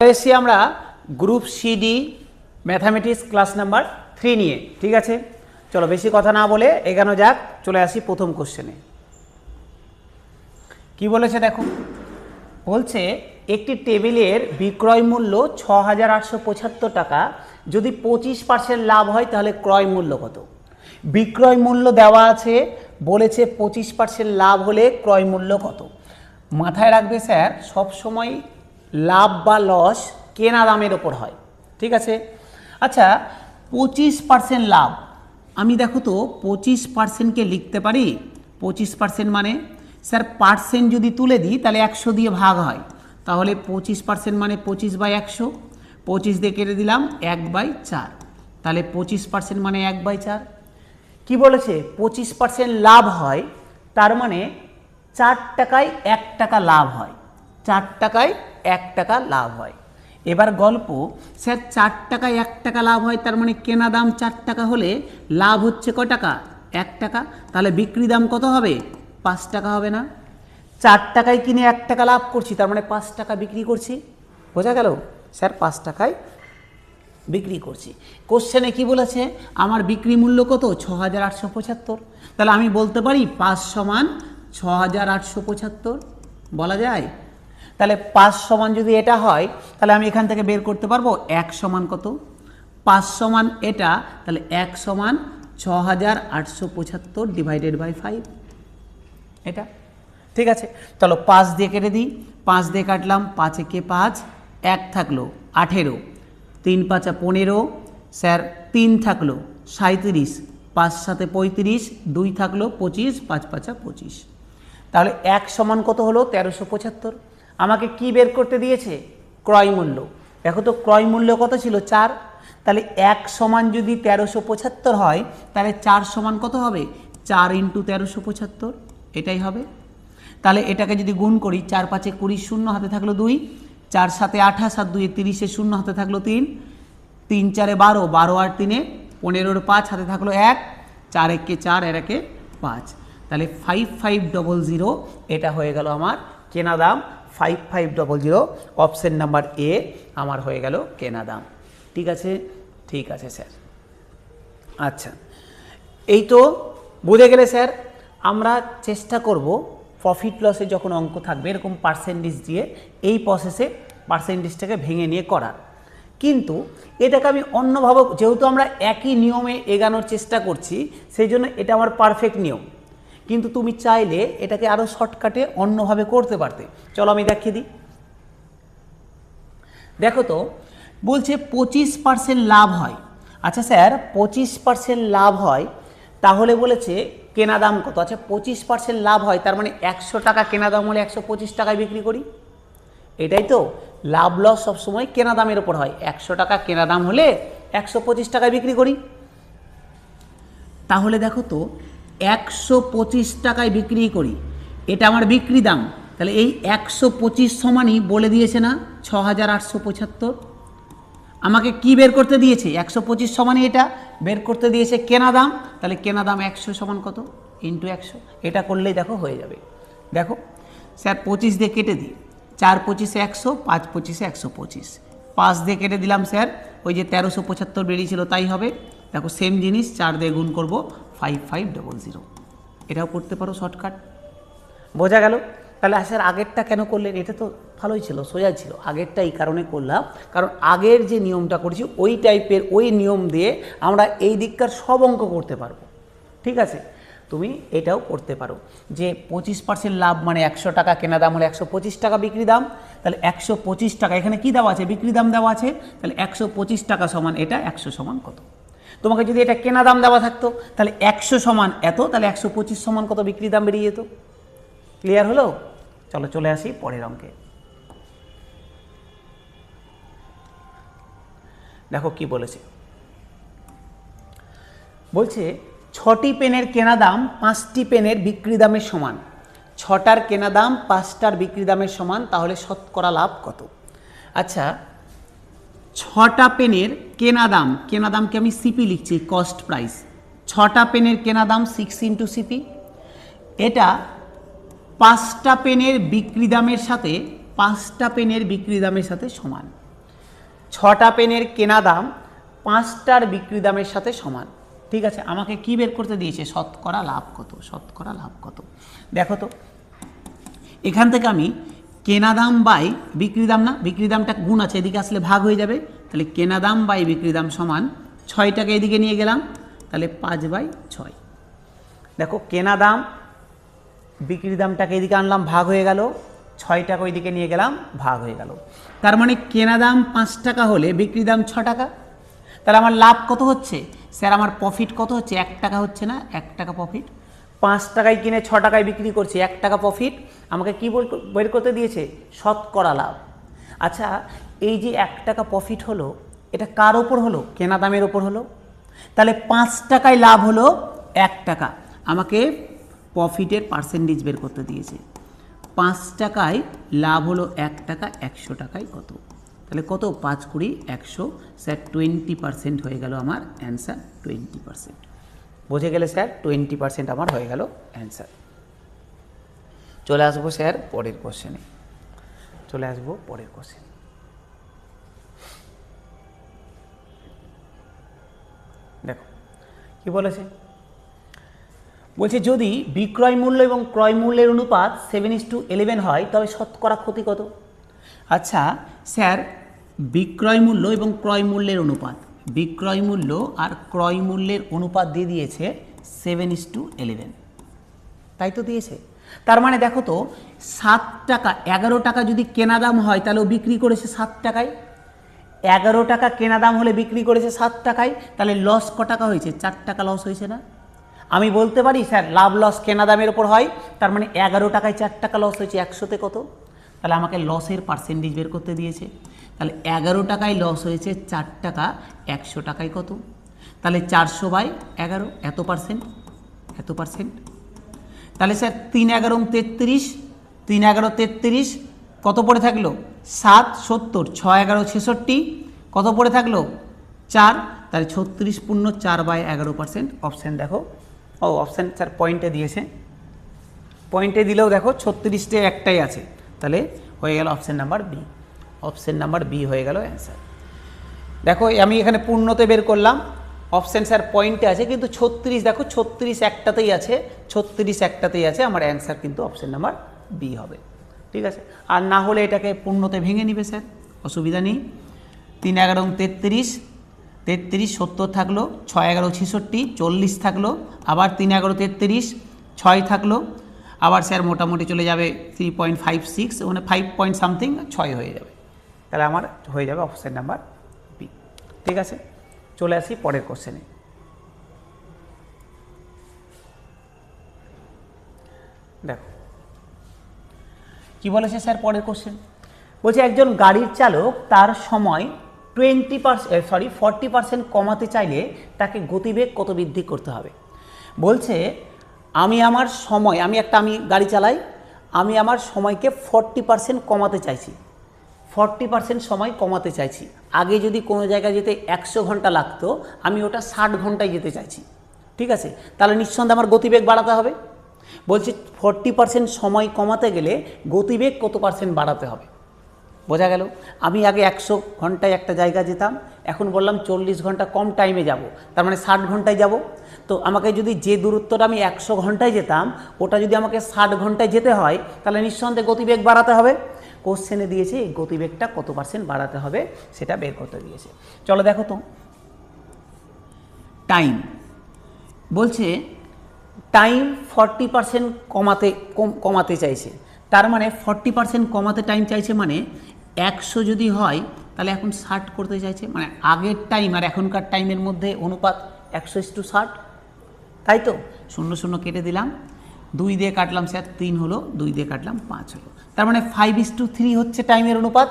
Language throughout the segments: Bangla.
এসেছি আমরা group CD mathematics class number 3 নিয়ে। ঠিক আছে, চলো বেশি কথা না বলে এগানো যাক, চলে আসি প্রথম কোশ্চেনে। কি বলেছে দেখো, বলছে একটি টেবিলের বিক্রয় মূল্য ৬,৮৭৫ টাকা, যদি 25% লাভ হয় তাহলে ক্রয় মূল্য কত? বিক্রয় মূল্য দেওয়া আছে, বলেছে 25% লাভ হলে ক্রয় মূল্য কত। মাথায় রাখবে স্যার, সবসময় লাভ বা লস কেনা দামের ওপর হয়। ঠিক আছে, আচ্ছা 25% লাভ, আমি দেখো তো 25%কে লিখতে পারি। 25% মানে স্যার পার্সেন্ট যদি তুলে দিই তাহলে 100 দিয়ে ভাগ হয়, তাহলে 25% মানে 25/100, 25 দিয়ে কেটে দিলাম 1/4, তাহলে 25% মানে 1/4। কি বলেছে 25% লাভ হয়, তার মানে 4 টাকায় 1 টাকা লাভ হয়, 4 টাকায় 1 টাকা লাভ হয়। এবার গল্প, স্যার 4 টাকায় 1 টাকা লাভ হয়, তার মানে কেনা দাম 4 টাকা হলে লাভ হচ্ছে ক টাকা? 1 টাকা, তাহলে বিক্রি দাম কত হবে? 5 টাকা হবে না? 4 টাকায় কিনে 1 টাকা লাভ করছি, তার মানে 5 টাকা বিক্রি করছি। বোঝা গেল স্যার, 5 টাকায় বিক্রি করছি। কোশ্চেনে কি বলেছে, আমার বিক্রি মূল্য কত? ৬,৮৭৫। তাহলে আমি বলতে পারি 5 সমান ৬,৮৭৫, বলা যায়? তাহলে 5 সমান যদি এটা হয়, তাহলে আমি এখান থেকে বের করতে পারবো 1 সমান কত। 5 সমান এটা, তাহলে 1 সমান ৬,৮৭৫ ডিভাইডেড বাই 5, এটা। ঠিক আছে, চলো 5 দিয়ে কেটে দিই, 5 দিয়ে কাটলাম, 5 একে 5, 1 থাকলো 18, 3 5 15, স্যার 3 থাকলো 37, 5 7 35, 2 থাকলো 25, 5 5 25, তাহলে 1 সমান কত হলো? 1375। আমাকে কি বের করতে দিয়েছে? ক্রয় মূল্য। দেখো তো ক্রয় মূল্য কত ছিল? 4। তাহলে 1 সমান যদি 1375 হয়, তাহলে 4 সমান কত হবে? 4 × 1375, এটাই হবে। তাহলে এটাকে যদি গুণ করি, 4 5 20, শূন্য হাতে থাকলো 2, 4 7 28, 7 2 30, শূন্য হাতে থাকলো 3, 3 4 12, 12 আর 3 15, 5 হাতে থাকলো 1, 4 1 4, এর 1 5, তাহলে 5500, এটা হয়ে গেল আমার কেনা দাম। 5500, অপশন নাম্বার এ আমার হয়ে গেল কেনা দাম। ঠিক আছে, ঠিক আছে স্যার। আচ্ছা, এই তো বুঝে গেলে স্যার। আমরা চেষ্টা করব প্রফিট লসে যখন অঙ্ক থাকবে এরকম পার্সেন্টেজ দিয়ে এই প্রসেসে পার্সেন্টেজটাকে ভেঙে নিয়ে করার। কিন্তু এটাকে আমি অন্যভাবে, যেহেতু আমরা একই নিয়মে এগানোর চেষ্টা করছি, সেই জন্য এটা আমার পারফেক্ট নিয়ম। কিন্তু তুমি চাইলে এটাকে আরও শর্টকাটে অন্যভাবে করতে পারতে। চলো আমি দেখিয়ে দিই। দেখো তো বলছে 25% লাভ হয়। আচ্ছা স্যার 25% লাভ হয়, তাহলে বলেছে কেনা দাম কত? আচ্ছা 25% লাভ হয়, তার মানে 100 টাকা কেনা দাম হলে 125 টাকায় বিক্রি করি। এটাই তো, লাভ লস সবসময় কেনা দামের ওপর হয়। 100 টাকা কেনা দাম হলে 125 টাকায় বিক্রি করি। তাহলে দেখো তো 125 টাকায় বিক্রি করি, এটা আমার বিক্রি দাম। তাহলে এই 125 সমানই বলে দিয়েছে না ৬,৮৭৫। আমাকে কি বের করতে দিয়েছে? 125 সমানই এটা বের করতে দিয়েছে কেনা দাম। তাহলে কেনা দাম 100 সমান কত? ইন্টু 100, এটা করলেই দেখো হয়ে যাবে। দেখো স্যার 25 দিয়ে কেটে দিই, 4 25 100, 5 25 125, 5 দিয়ে কেটে দিলাম স্যার, ওই যে 1375 বেরিয়েছিল তাই হবে। দেখো সেম জিনিস 4 দিয়ে গুণ করবো, 5500, এটাও করতে পারো শর্টকাট। বোঝা গেল? তাহলে স্যার আগেরটা কেন করলেন? এটা তো ভালোই ছিল, সোজা ছিল। আগেরটা এই কারণে করলাম, কারণ আগের যে নিয়মটা করেছি ওই টাইপের, ওই নিয়ম দিয়ে আমরা এই দিককার সব অঙ্ক করতে পারবো। ঠিক আছে, তুমি এটাও করতে পারো যে 25% লাভ মানে 100 টাকা কেনা দাম হলে 125 টাকা বিক্রি দাম। তাহলে 125 টাকা, এখানে কি দেওয়া আছে? বিক্রি দাম দেওয়া আছে। তাহলে 125 টাকা সমান এটা, 100 সমান কত? তোমাকে যদি এটা কেনা দাম দেওয়া থাকতো, তাহলে 100 সমান এত, তাহলে 125 সমান কত বিক্রি দাম বেরিয়ে যেত। ক্লিয়ার হলো? চলো চলে আসি পরের অঙ্কে। দেখো কি বলেছে, বলছে 6টি পেনের কেনা দাম 5টি পেনের বিক্রি দামের সমান। 6টার কেনা দাম 5টার বিক্রি দামের সমান, তাহলে শতকরা লাভ কত? আচ্ছা 6টা পেনের কেনা দাম, কেনা দামকে আমি সিপি লিখছি, কস্ট প্রাইস। 6টা পেনের কেনা দাম 6 × সিপি, এটা 5টা পেনের বিক্রি দামের সাথে 5টা পেনের বিক্রি দামের সাথে সমান। 6টা পেনের কেনা দাম 5টার বিক্রি দামের সাথে সমান। ঠিক আছে, আমাকে কি বের করতে দিয়েছে? শতকরা লাভ কত, শতকরা লাভ কত। দেখো তো এখান থেকে আমি কেনা দাম বাই বিক্রি দাম, না বিক্রি দামটা গুণ আছে, এদিকে আসলে ভাগ হয়ে যাবে, তাহলে কেনা দাম বাই বিক্রি দাম সমান 6টাকে এদিকে নিয়ে গেলাম, তাহলে 5/6। দেখো কেনা দাম বিক্রি দামটাকে এদিকে আনলাম, ভাগ হয়ে গেল, 6টাকে ওইদিকে নিয়ে গেলাম, ভাগ হয়ে গেল। তার মানে কেনা দাম 5 টাকা হলে বিক্রি দাম 6 টাকা। তাহলে আমার লাভ কত হচ্ছে? স্যার আমার প্রফিট কত হচ্ছে? 1 টাকা হচ্ছে না? 1 টাকা প্রফিট। 5 টাকায় কিনে 6 টাকায় বিক্রি করছে, 1 টাকা প্রফিট। আমাকে কি বের করতে দিয়েছে? শতকরা লাভ। আচ্ছা, এই যে 1 টাকা প্রফিট হলো, এটা কার ওপর হলো? কেনা দামের ওপর হলো। তাহলে 5 টাকায় লাভ হলো 1 টাকা। আমাকে প্রফিটের পার্সেন্টেজ বের করতে দিয়েছে। 5 টাকায় লাভ হলো 1 টাকা, 100 টাকায় কত? তাহলে কত? 5 × 100, স্যার 20% হয়ে গেল আমার অ্যান্সার, 20%। বুঝে গেলে স্যার? 20% আমার হয়ে গেল অ্যান্সার। চলে আসবো স্যার পরের কোশ্চেনে, চলে আসবো পরের কোশ্চেন। দেখো কি বলেছে, বলছে যদি বিক্রয় মূল্য এবং ক্রয় মূল্যের অনুপাত 7:11 হয় তবে শতকরা ক্ষতি কত? আচ্ছা স্যার, বিক্রয় মূল্য এবং ক্রয় মূল্যের অনুপাত, বিক্রয় মূল্য আর ক্রয় মূল্যের অনুপাত দিয়ে দিয়েছে 7:11, তাই তো দিয়েছে। তার মানে দেখো তো 7 টাকা, 11 টাকা যদি কেনা দাম হয় তাহলে ও বিক্রি করেছে 7 টাকায়। 11 টাকা কেনা দাম হলে বিক্রি করেছে 7 টাকায়, তাহলে লস ক টাকা হয়েছে? 4 টাকা লস হয়েছে না? আমি বলতে পারি স্যার লাভ লস কেনা দামের ওপর হয়, তার মানে 11 টাকায় 4 টাকা লস হয়েছে, 100তে কত? তাহলে আমাকে লসের পার্সেন্টেজ বের করতে দিয়েছে। তাহলে 11 টাকায় লস হয়েছে 4 টাকা, 100 টাকায় কত? তাহলে 400/11, এত পার্সেন্ট, এত পার্সেন্ট। তাহলে স্যার 3×11 33, 3×11 33, কত পড়ে থাকলো? 7 70, 6×11 66, কত পড়ে থাকলো? 4। তাহলে 36.4/11%। অপশান দেখো, ও অপশান স্যার পয়েন্টে দিয়েছে, পয়েন্টে দিলেও দেখো 36টে একটাই আছে, তাহলে হয়ে গেল option number B. Option number B হয়ে গেল অ্যান্সার। দেখো আমি এখানে পূর্ণতে বের করলাম, অপশান স্যার পয়েন্টে আছে, কিন্তু 36 দেখো 36 একটাতেই আছে, 36 একটাতেই আছে, আমার অ্যান্সার কিন্তু অপশান নাম্বার বি হবে। ঠিক আছে, আর না হলে এটাকে পূর্ণতে ভেঙে নিবে স্যার, অসুবিধা নেই। 3×11 33, 33 70 থাকলো, 6×11 66, 40 থাকলো, আবার 3×11 33, 6 থাকলো, আবার স্যার মোটামুটি চলে যাবে 3.56, মানে 5 পয়েন্ট সামথিং, 6 হয়ে যাবে। তাহলে আমার হয়ে যাবে অপশান নাম্বার বি। ঠিক আছে, চলে আসি পরের কোশ্চেনে। দেখো কি বলেছে স্যার পরের কোশ্চেন, বলছে একজন গাড়ির চালক তার সময় 40% কমাতে চাইলে তাকে গতিবেগ কত বৃদ্ধি করতে হবে? বলছে আমি আমার সময়, আমি গাড়ি চালাই, আমি আমার সময়কে 40% কমাতে চাইছি, 40% সময় কমাতে চাইছি। আগে যদি কোনো জায়গায় যেতে 100 ঘন্টা লাগতো, আমি ওটা 60 ঘন্টায় যেতে চাইছি। ঠিক আছে, তাহলে নিঃসন্দেহে আমার গতিবেগ বাড়াতে হবে। বলছি 40% সময় কমাতে গেলে গতিবেগ কত পার্সেন্ট বাড়াতে হবে? বোঝা গেল, আমি আগে 100 ঘন্টায় একটা জায়গা যেতাম, এখন বললাম 40 ঘন্টা কম টাইমে যাব, তার মানে 60 ঘন্টায় যাব। তো আমাকে যদি যে দূরত্বটা আমি 100 ঘন্টায় যেতাম, ওটা যদি আমাকে 60 ঘন্টায় যেতে হয়, তাহলে নিঃসন্দেহে গতিবেগ বাড়াতে হবে। কোশ্চেনে দিয়েছে এই গতিবেগটা কত পার্সেন্ট বাড়াতে হবে সেটা বের করতে দিয়েছে। চলো দেখো তো, টাইম বলছে টাইম 40% কমাতে চাইছে, তার মানে 40% কমাতে টাইম চাইছে, মানে 100 যদি হয় তাহলে এখন 60 করতে চাইছে, মানে আগের টাইম আর এখনকার টাইমের মধ্যে অনুপাত 100:60, তাই তো। 0 0 কেটে দিলাম, 2 দিয়ে কাটলাম স্যার 3 হলো, 2 দিয়ে কাটলাম 5 হলো, তার মানে 5:3 হচ্ছে টাইমের অনুপাত।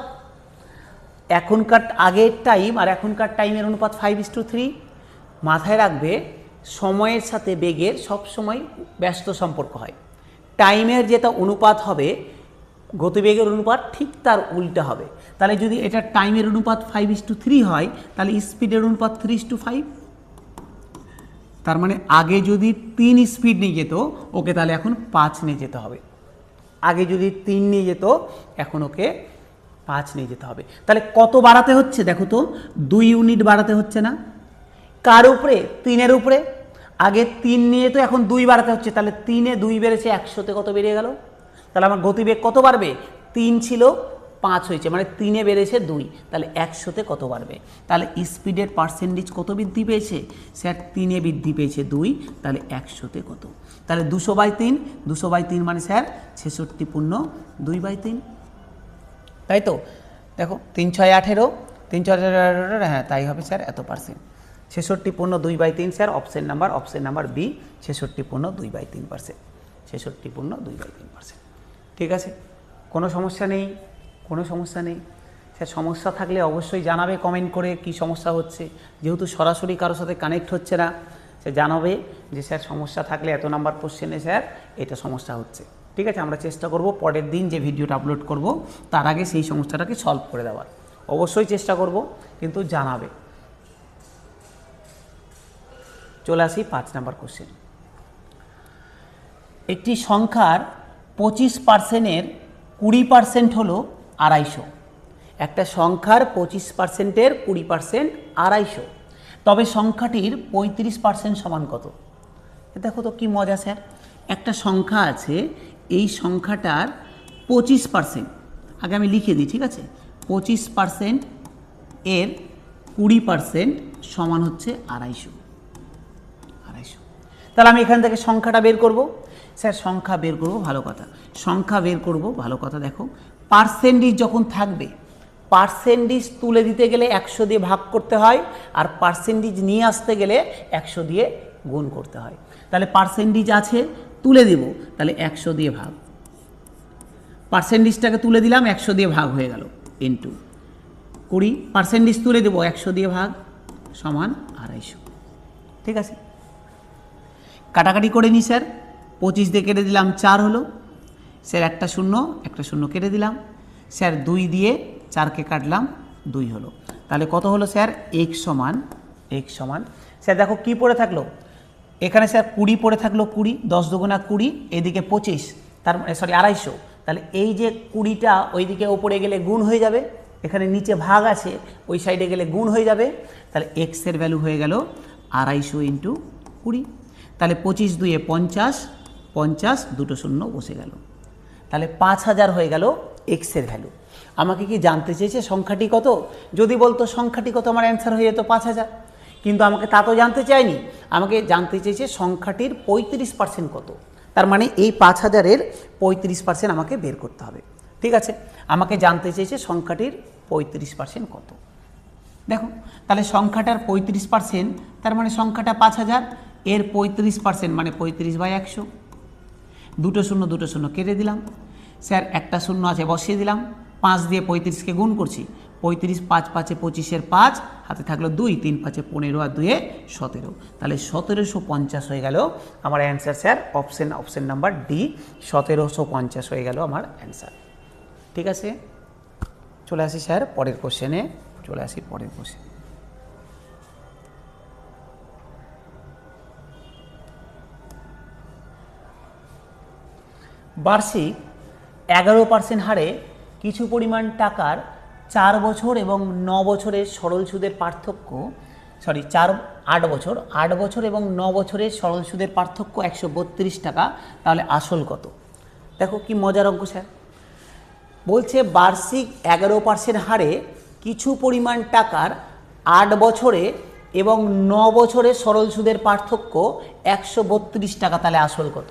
এখনকার আগের টাইম আর এখনকার টাইমের অনুপাত 5:3। মাথায় রাখবে সময়ের সাথে বেগের সবসময় ব্যস্ত সম্পর্ক হয়। টাইমের যেটা অনুপাত হবে গতিবেগের অনুপাত ঠিক তার উল্টা হবে। তাহলে যদি এটা টাইমের অনুপাত 5:3 হয়, তাহলে স্পিডের অনুপাত 3:5। তার মানে আগে যদি 3 স্পিড নিয়ে যেত ওকে, তাহলে এখন 5 নিয়ে যেতে হবে। আগে যদি 3 নিয়ে যেত, এখন ওকে 5 নিয়ে যেতে হবে। তাহলে কত বাড়াতে হচ্ছে দেখো তো, 2 ইউনিট বাড়াতে হচ্ছে না? কার উপরে? 3-এর উপরে। আগে 3 নিয়ে তো এখন 2 বাড়াতে হচ্ছে, তাহলে 3-এ 2 বেড়েছে, 100-তে কত বেরিয়ে গেল? তাহলে আমার গতিবেগ কত বাড়বে? 3 ছিল 5 হয়েছে, মানে 3-এ বেড়েছে 2, তাহলে 100-তে কত বাড়বে? তাহলে স্পিডের পার্সেন্টেজ কত বৃদ্ধি পেয়েছে স্যার? 3-এ বৃদ্ধি পেয়েছে 2, তাহলে 100-তে কত? তাহলে 200/3, 200/3 মানে স্যার 66 পূর্ণ 2/3, তাই তো? দেখো 3 6 18, 3 6 18, হ্যাঁ তাই হবে স্যার, এত পার্সেন্ট। 66 পূর্ণ 2/3 স্যার, অপশন নাম্বার বি, 66 পূর্ণ 2/3%, 66 পূর্ণ 2/3%। ঠিক আছে, কোনো সমস্যা নেই? কোনো সমস্যা নেই স্যার? সমস্যা থাকলে অবশ্যই জানাবে কমেন্ট করে কি সমস্যা হচ্ছে, যেহেতু সরাসরি কারোর সাথে কানেক্ট হচ্ছে না, সে জানাবে যে স্যার সমস্যা থাকলে এত নাম্বার কোশ্চেনে স্যার এটা সমস্যা হচ্ছে। ঠিক আছে, আমরা চেষ্টা করব পরের দিন যে ভিডিওটা আপলোড করব তার আগে সেই সমস্যাটাকে সলভ করে দেওয়ার, অবশ্যই চেষ্টা করব, কিন্তু জানাবে। চলে আসি 5 নাম্বার কোশ্চেন। একটি সংখ্যার 25%-এর 20% হলো 250। একটা সংখ্যার 25%-এর 20% 250, তবে সংখ্যাটির 35% সমান কত? দেখো তো কি মজা স্যার, একটা সংখ্যা আছে, এই সংখ্যাটার 25%, আগে আমি লিখে দিই, ঠিক আছে, 25% এর 20% সমান হচ্ছে 250। তাহলে আমি এখান থেকে সংখ্যাটা বের করব। স্যার সংখ্যা বের করব, ভালো কথা, সংখ্যা বের করব, ভালো কথা। দেখো পার্সেন্টেজ যখন থাকবে, পার্সেন্টেজ তুলে দিতে গেলে 100 দিয়ে ভাগ করতে হয়, আর পার্সেন্টেজ নিয়ে আসতে গেলে 100 দিয়ে গুণ করতে হয়। তাহলে পার্সেন্টেজ আছে, তুলে দেব, তাহলে 100 দিয়ে ভাগ, পার্সেন্টেজটাকে তুলে দিলাম, 100 দিয়ে ভাগ হয়ে গেল, ইন্টু 20, পার্সেন্টেজ তুলে দেবো, 100 দিয়ে ভাগ সমান 250। ঠিক আছে, কাটাকাটি করে নিই স্যার, 25 দিয়ে কেটে দিলাম 4 হলো স্যার, একটা শূন্য কেটে দিলাম স্যার, 2 দিয়ে 4কে কাটলাম 2 হলো। তাহলে কত হলো স্যার? x সমান স্যার দেখো কি পড়ে থাকলো এখানে স্যার, 20 পড়ে থাকলো, 20, 10 দুগুণা 20, এদিকে 25, তার সরি 250, তাহলে এই যে 20টা ওইদিকে ওপরে গেলে গুণ হয়ে যাবে, এখানে নিচে ভাগ আছে, ওই সাইডে গেলে গুণ হয়ে যাবে, তাহলে x এর ভ্যালু হয়ে গেল 250 ইন্টু 20, তাহলে 25 2 50, 50 দুটো শূন্য বসে গেল, তাহলে 5000 হয়ে গেল এক্স এর ভ্যালু। আমাকে কি জানতে চেয়েছে সংখ্যাটি কত? যদি বলতো সংখ্যাটি কত, আমার অ্যান্সার হয়ে যেত 5000, কিন্তু আমাকে তা তো জানতে চায়নি, আমাকে জানতে চেয়েছে সংখ্যাটির 35% কত, তার মানে এই 5000-এর 35% আমাকে বের করতে হবে। ঠিক আছে, আমাকে জানতে চেয়েছে সংখ্যাটির 35% কত। দেখো তাহলে সংখ্যাটার 35%, তার মানে সংখ্যাটা 5000, এর 35% মানে 35/100, দুটো শূন্য কেটে দিলাম স্যার, একটা শূন্য আছে বসিয়ে দিলাম, 5 দিয়ে 35কে গুণ করছি, 35 5 5 25-এর 5, হাতে থাকলো 2, 3 5 15 আর 2 17, তাহলে 1750 হয়ে গেল আমার answer sir, option number D, 1750 হয়ে গেল আমার অ্যান্সার। ঠিক আছে, চলে আসি স্যার পরের কোশ্চেনে, বার্ষিক 11% হারে কিছু পরিমাণ টাকার 4 বছর এবং 9 বছরের সরল সুদের পার্থক্য, 8 বছর এবং 9 বছরের সরল সুদের পার্থক্য 132 টাকা, তাহলে আসল কত? দেখো কি মজার অঙ্ক স্যার, বলছে বার্ষিক 11% হারে কিছু পরিমাণ টাকার 8 বছরে এবং 9 বছরের সরল সুদের পার্থক্য 132 টাকা, তাহলে আসল কত?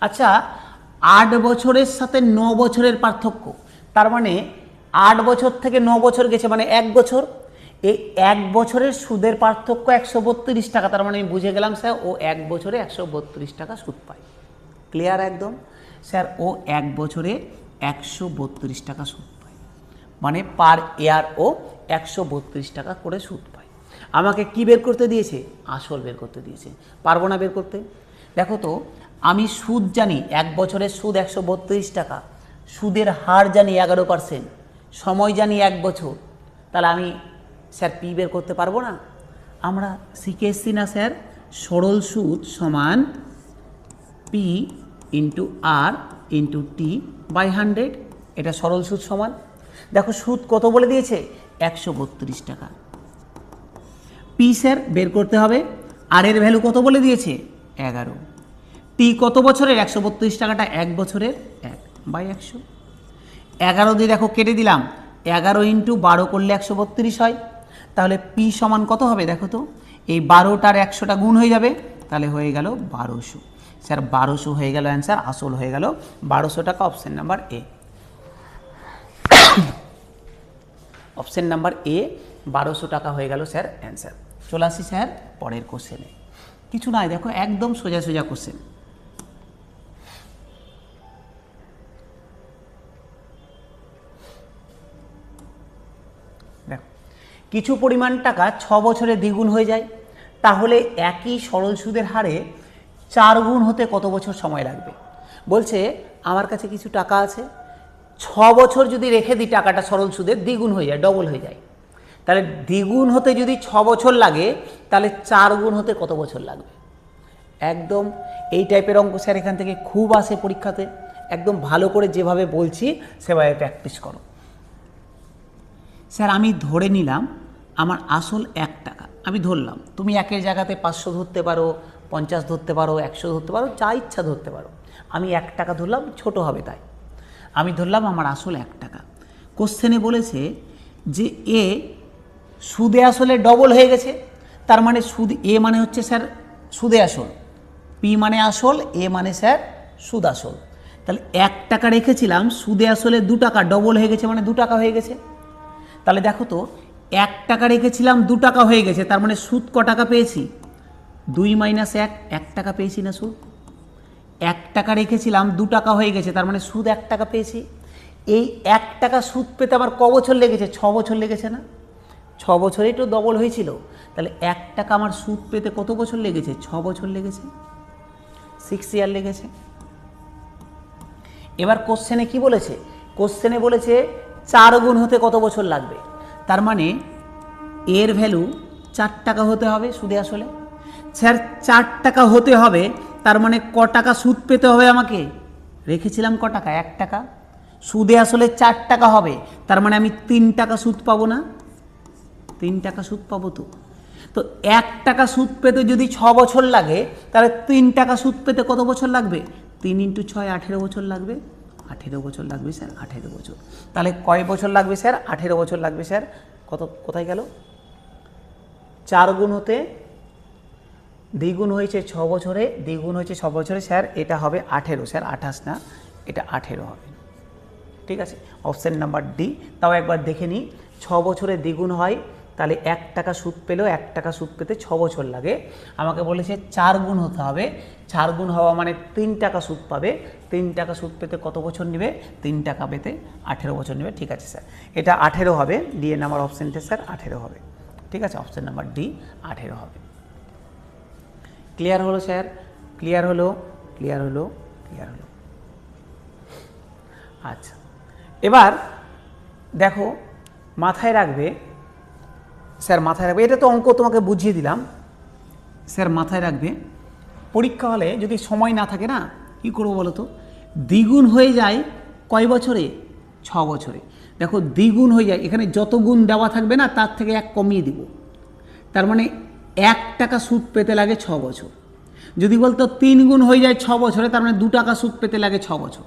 আচ্ছা, 8 বছরের সাথে 9 বছরের পার্থক্য, তার মানে 8 বছর থেকে 9 বছর গেছে, মানে 1 বছর, এই 1 বছরের সুদের পার্থক্য 132 টাকা, তার মানে আমি বুঝে গেলাম স্যার ও 1 বছরে 132 টাকা সুদ পায়। ক্লিয়ার একদম স্যার, ও 1 বছরে 132 টাকা সুদ পায়, মানে পার ইয়ার ও 132 টাকা করে সুদ পায়। আমাকে কি বের করতে দিয়েছে? আসল বের করতে দিয়েছে, পারবো না বের করতে। দেখো তো, আমি সুদ জানি, 1 বছরের সুদ 132 টাকা, সুদের হার জানি 11%, সময় জানি 1 বছর, তাহলে আমি স্যার পি বের করতে পারবো না? আমরা শিখে এসছি না স্যার, সরল সুদ সমান P into R into T by 100, এটা সরল সুদ সমান। দেখো সুদ কত বলে দিয়েছে, 132 টাকা। পি স্যার বের করতে হবে, আর এর ভ্যালু কত বলে দিয়েছে, 11। টি কত বছরের, 132 টাকাটা 1 বছরের, 1/100। 11 দিয়ে দেখো কেটে দিলাম, 11 × 12 করলে 132 হয়। তাহলে পি সমান কত হবে দেখো তো, এই 12টার 100টা গুণ হয়ে যাবে, তাহলে হয়ে গেল 1200। স্যার 1200 হয়ে গেল অ্যান্সার, আসল হয়ে গেল 1200 টাকা, option number A. Option number A 1200 টাকা হয়ে গেল স্যার অ্যান্সার। চলে আসি স্যার পরের কোশ্চেনে। কিছু নাই, দেখো একদম সোজা সোজা কোশ্চেন। দেখো কিছু পরিমাণ টাকা 6 বছরে দ্বিগুণ হয়ে যায়, তাহলে একই সরল সুদের হারে 4 গুণ হতে কত বছর সময় লাগবে। বলছে আমার কাছে কিছু টাকা আছে, 6 বছর যদি রেখে দিই টাকাটা সরল সুদে দ্বিগুণ হয়ে যায়, ডবল হয়ে যায়। তাহলে দ্বিগুণ হতে যদি 6 বছর লাগে, তাহলে 4 গুণ হতে কত বছর লাগবে। একদম এই টাইপের অঙ্ক স্যার এখান থেকে খুব আসে পরীক্ষাতে, একদম ভালো করে যেভাবে বলছি সেভাবে প্র্যাকটিস করো। স্যার আমি ধরে নিলাম আমার আসল 1 টাকা, আমি ধরলাম, তুমি 1-এর জায়গাতে 500 ধরতে পারো, 50 ধরতে পারো, 100 ধরতে পারো, যা ইচ্ছা ধরতে পারো। আমি 1 টাকা ধরলাম, ছোট হবে তাই আমি ধরলাম আমার আসল 1 টাকা। কোশ্চেনে বলেছে যে এ সুদে আসলে ডবল হয়ে গেছে, তার মানে সুদ, এ মানে হচ্ছে স্যার সুদে আসল, পি মানে আসল, এ মানে স্যার সুদ আসল। তাহলে 1 টাকা রেখেছিলাম, সুদে আসলে 2 টাকা, ডবল হয়ে গেছে মানে 2 টাকা হয়ে গেছে। তাহলে দেখো তো 1 টাকা রেখেছিলাম, 2 টাকা হয়ে গেছে, তার মানে সুদ ক টাকা পেয়েছি, 2 - 1, 1 টাকা পেয়েছি না সুদ। 1 টাকা রেখেছিলাম, 2 টাকা হয়ে গেছে, তার মানে সুদ 1 টাকা পেয়েছি। এই 1 টাকা সুদ পেতে আমার ক বছর লেগেছে, 6 বছর লেগেছে না, 6 বছরেই তো ডবল হয়েছিল। তাহলে 1 টাকা আমার সুদ পেতে কত বছর লেগেছে, 6 বছর লেগেছে, 6 ইয়ার লেগেছে। এবার কোশ্চেনে কি বলেছে, কোশ্চেনে বলেছে 4 গুণ হতে কত বছর লাগবে। তার মানে এর ভ্যালু 4 টাকা হতে হবে সুদে আসলে। স্যার 4 টাকা হতে হবে, তার মানে ক টাকা সুদ পেতে হবে আমাকে, রেখেছিলাম ক টাকা, 1 টাকা, সুদে আসলে 4 টাকা হবে, তার মানে আমি 3 টাকা সুদ পাবো না, 3 টাকা সুদ পাবো। তো 1 টাকা সুদ পেতে যদি 6 বছর লাগে, তাহলে 3 টাকা সুদ পেতে কত বছর লাগবে, 3 × 6 18 বছর লাগবে, 18 বছর লাগবে স্যার, 18 বছর। তাহলে কয় বছর লাগবে স্যার, 18 বছর লাগবে স্যার। কোথায় গেল, 4 গুণ হতে দ্বিগুণ হয়েছে 6 বছরে, দ্বিগুণ হয়েছে 6 বছরে স্যার, এটা হবে 18 স্যার, 28 না, এটা 18 হবে। ঠিক আছে, অপশন নাম্বার ডি। তাও একবার দেখে নিই, 6 বছরে দ্বিগুণ হয়, তাহলে 1 টাকা সুদ পেলেও 1 টাকা সুদ পেতে 6 বছর লাগে। আমাকে বলেছে 4 গুণ হতে হবে, 4 গুণ হওয়া মানে 3 টাকা সুদ পাবে, 3 টাকা সুদ পেতে কত বছর নেবে, 3 টাকা পেতে 18 বছর নেবে। ঠিক আছে স্যার, এটা 18 হবে, ডি এর নাম্বার অপশনটা স্যার 18 হবে। ঠিক আছে, অপশন নাম্বার ডি 18 হবে। ক্লিয়ার হলো স্যার, ক্লিয়ার হলো, ক্লিয়ার হলো, ক্লিয়ার হলো। আচ্ছা, এবার দেখো মাথায় রাখবে স্যার, মাথায় রাখবে, এটা তো অঙ্ক তোমাকে বুঝিয়ে দিলাম স্যার, মাথায় রাখবে পরীক্ষা হলে যদি সময় না থাকে না, কী করবো বলো তো, দ্বিগুণ হয়ে যায় কয় বছরে, 6 বছরে। দেখো দ্বিগুণ হয়ে যায়, এখানে যত গুণ দেওয়া থাকবে না তার থেকে 1 কমিয়ে দিব, তার মানে 1 টাকা সুদ পেতে লাগে 6 বছর। যদি বলতো 3 গুণ হয়ে যায় 6 বছরে, তার মানে 2 টাকা সুদ পেতে লাগে 6 বছর।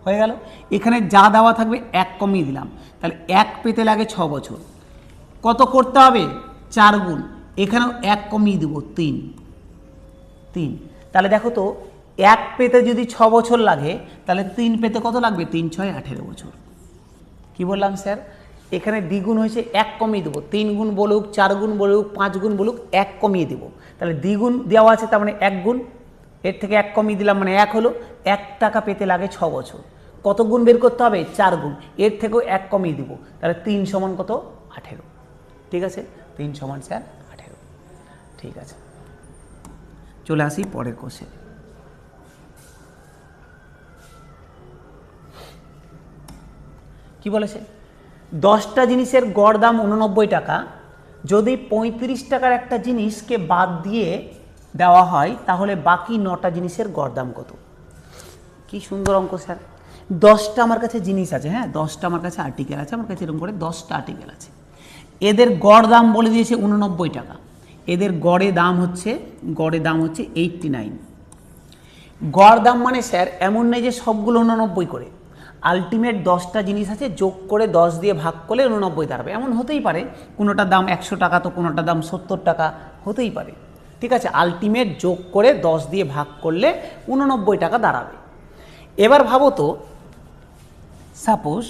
হয়ে গেল, এখানে যা দেওয়া থাকবে 1 কমিয়ে দিলাম, তাহলে 1 পেতে লাগে 6 বছর। কত করতে হবে, 4 গুণ, এখানেও 1 কমিয়ে দেবো, 3। তাহলে দেখো তো 1 পেতে যদি 6 বছর লাগে, তাহলে 3 পেতে কত লাগবে, 3 × 6 = 18 বছর। কি বললাম স্যার, এখানে দ্বিগুণ হয়েছে, 1 কমিয়ে দেবো, 3 গুণ বলুক, 4 গুণ বলুক, 5 গুণ বলুক, 1 কমিয়ে দেবো। তাহলে দ্বিগুণ দেওয়া আছে, তার মানে 1 গুণ, এর থেকে 1 কমিয়ে দিলাম মানে 1 হলো। 1 টাকা পেতে লাগে 6 বছর, কত গুণ বের করতে হবে, 4 গুণ, এর থেকেও 1 কমিয়ে দিব, তাহলে 3 সমান কত, 18। ঠিক আছে, 3 সমান স্যার 18। ঠিক আছে, চলে আসি পরের কোশ্চেন। কি বলেছে, 10টা জিনিসের গড় দাম 89 টাকা, যদি 35 টাকার একটা জিনিসকে বাদ দিয়ে দেওয়া হয়, তাহলে বাকি 9টা জিনিসের গড় দাম কত। কি সুন্দর অঙ্ক স্যার, 10টা আমার কাছে জিনিস আছে, হ্যাঁ 10টা আমার কাছে আর্টিকেল আছে, আমার কাছে এরকম করে 10টা আর্টিকেল আছে। এদের গড় দাম বলে দিয়েছে 89 টাকা। এদের গড়ে দাম হচ্ছে 89। গড় দাম মানে স্যার এমন নেই যে সবগুলো 89 করে, আলটিমেট 10টা জিনিস আছে, যোগ করে 10 দিয়ে ভাগ করলে 89 দাঁড়াবে। এমন হতেই পারে কোনোটার দাম 100 টাকা তো কোনোটার দাম 70 টাকা হতেই পারে, ঠিক আছে। আলটিমেট যোগ করে 10 দিয়ে ভাগ করলে 89 টাকা দাঁড়াবে। এবার ভাবো তো, সাপোজ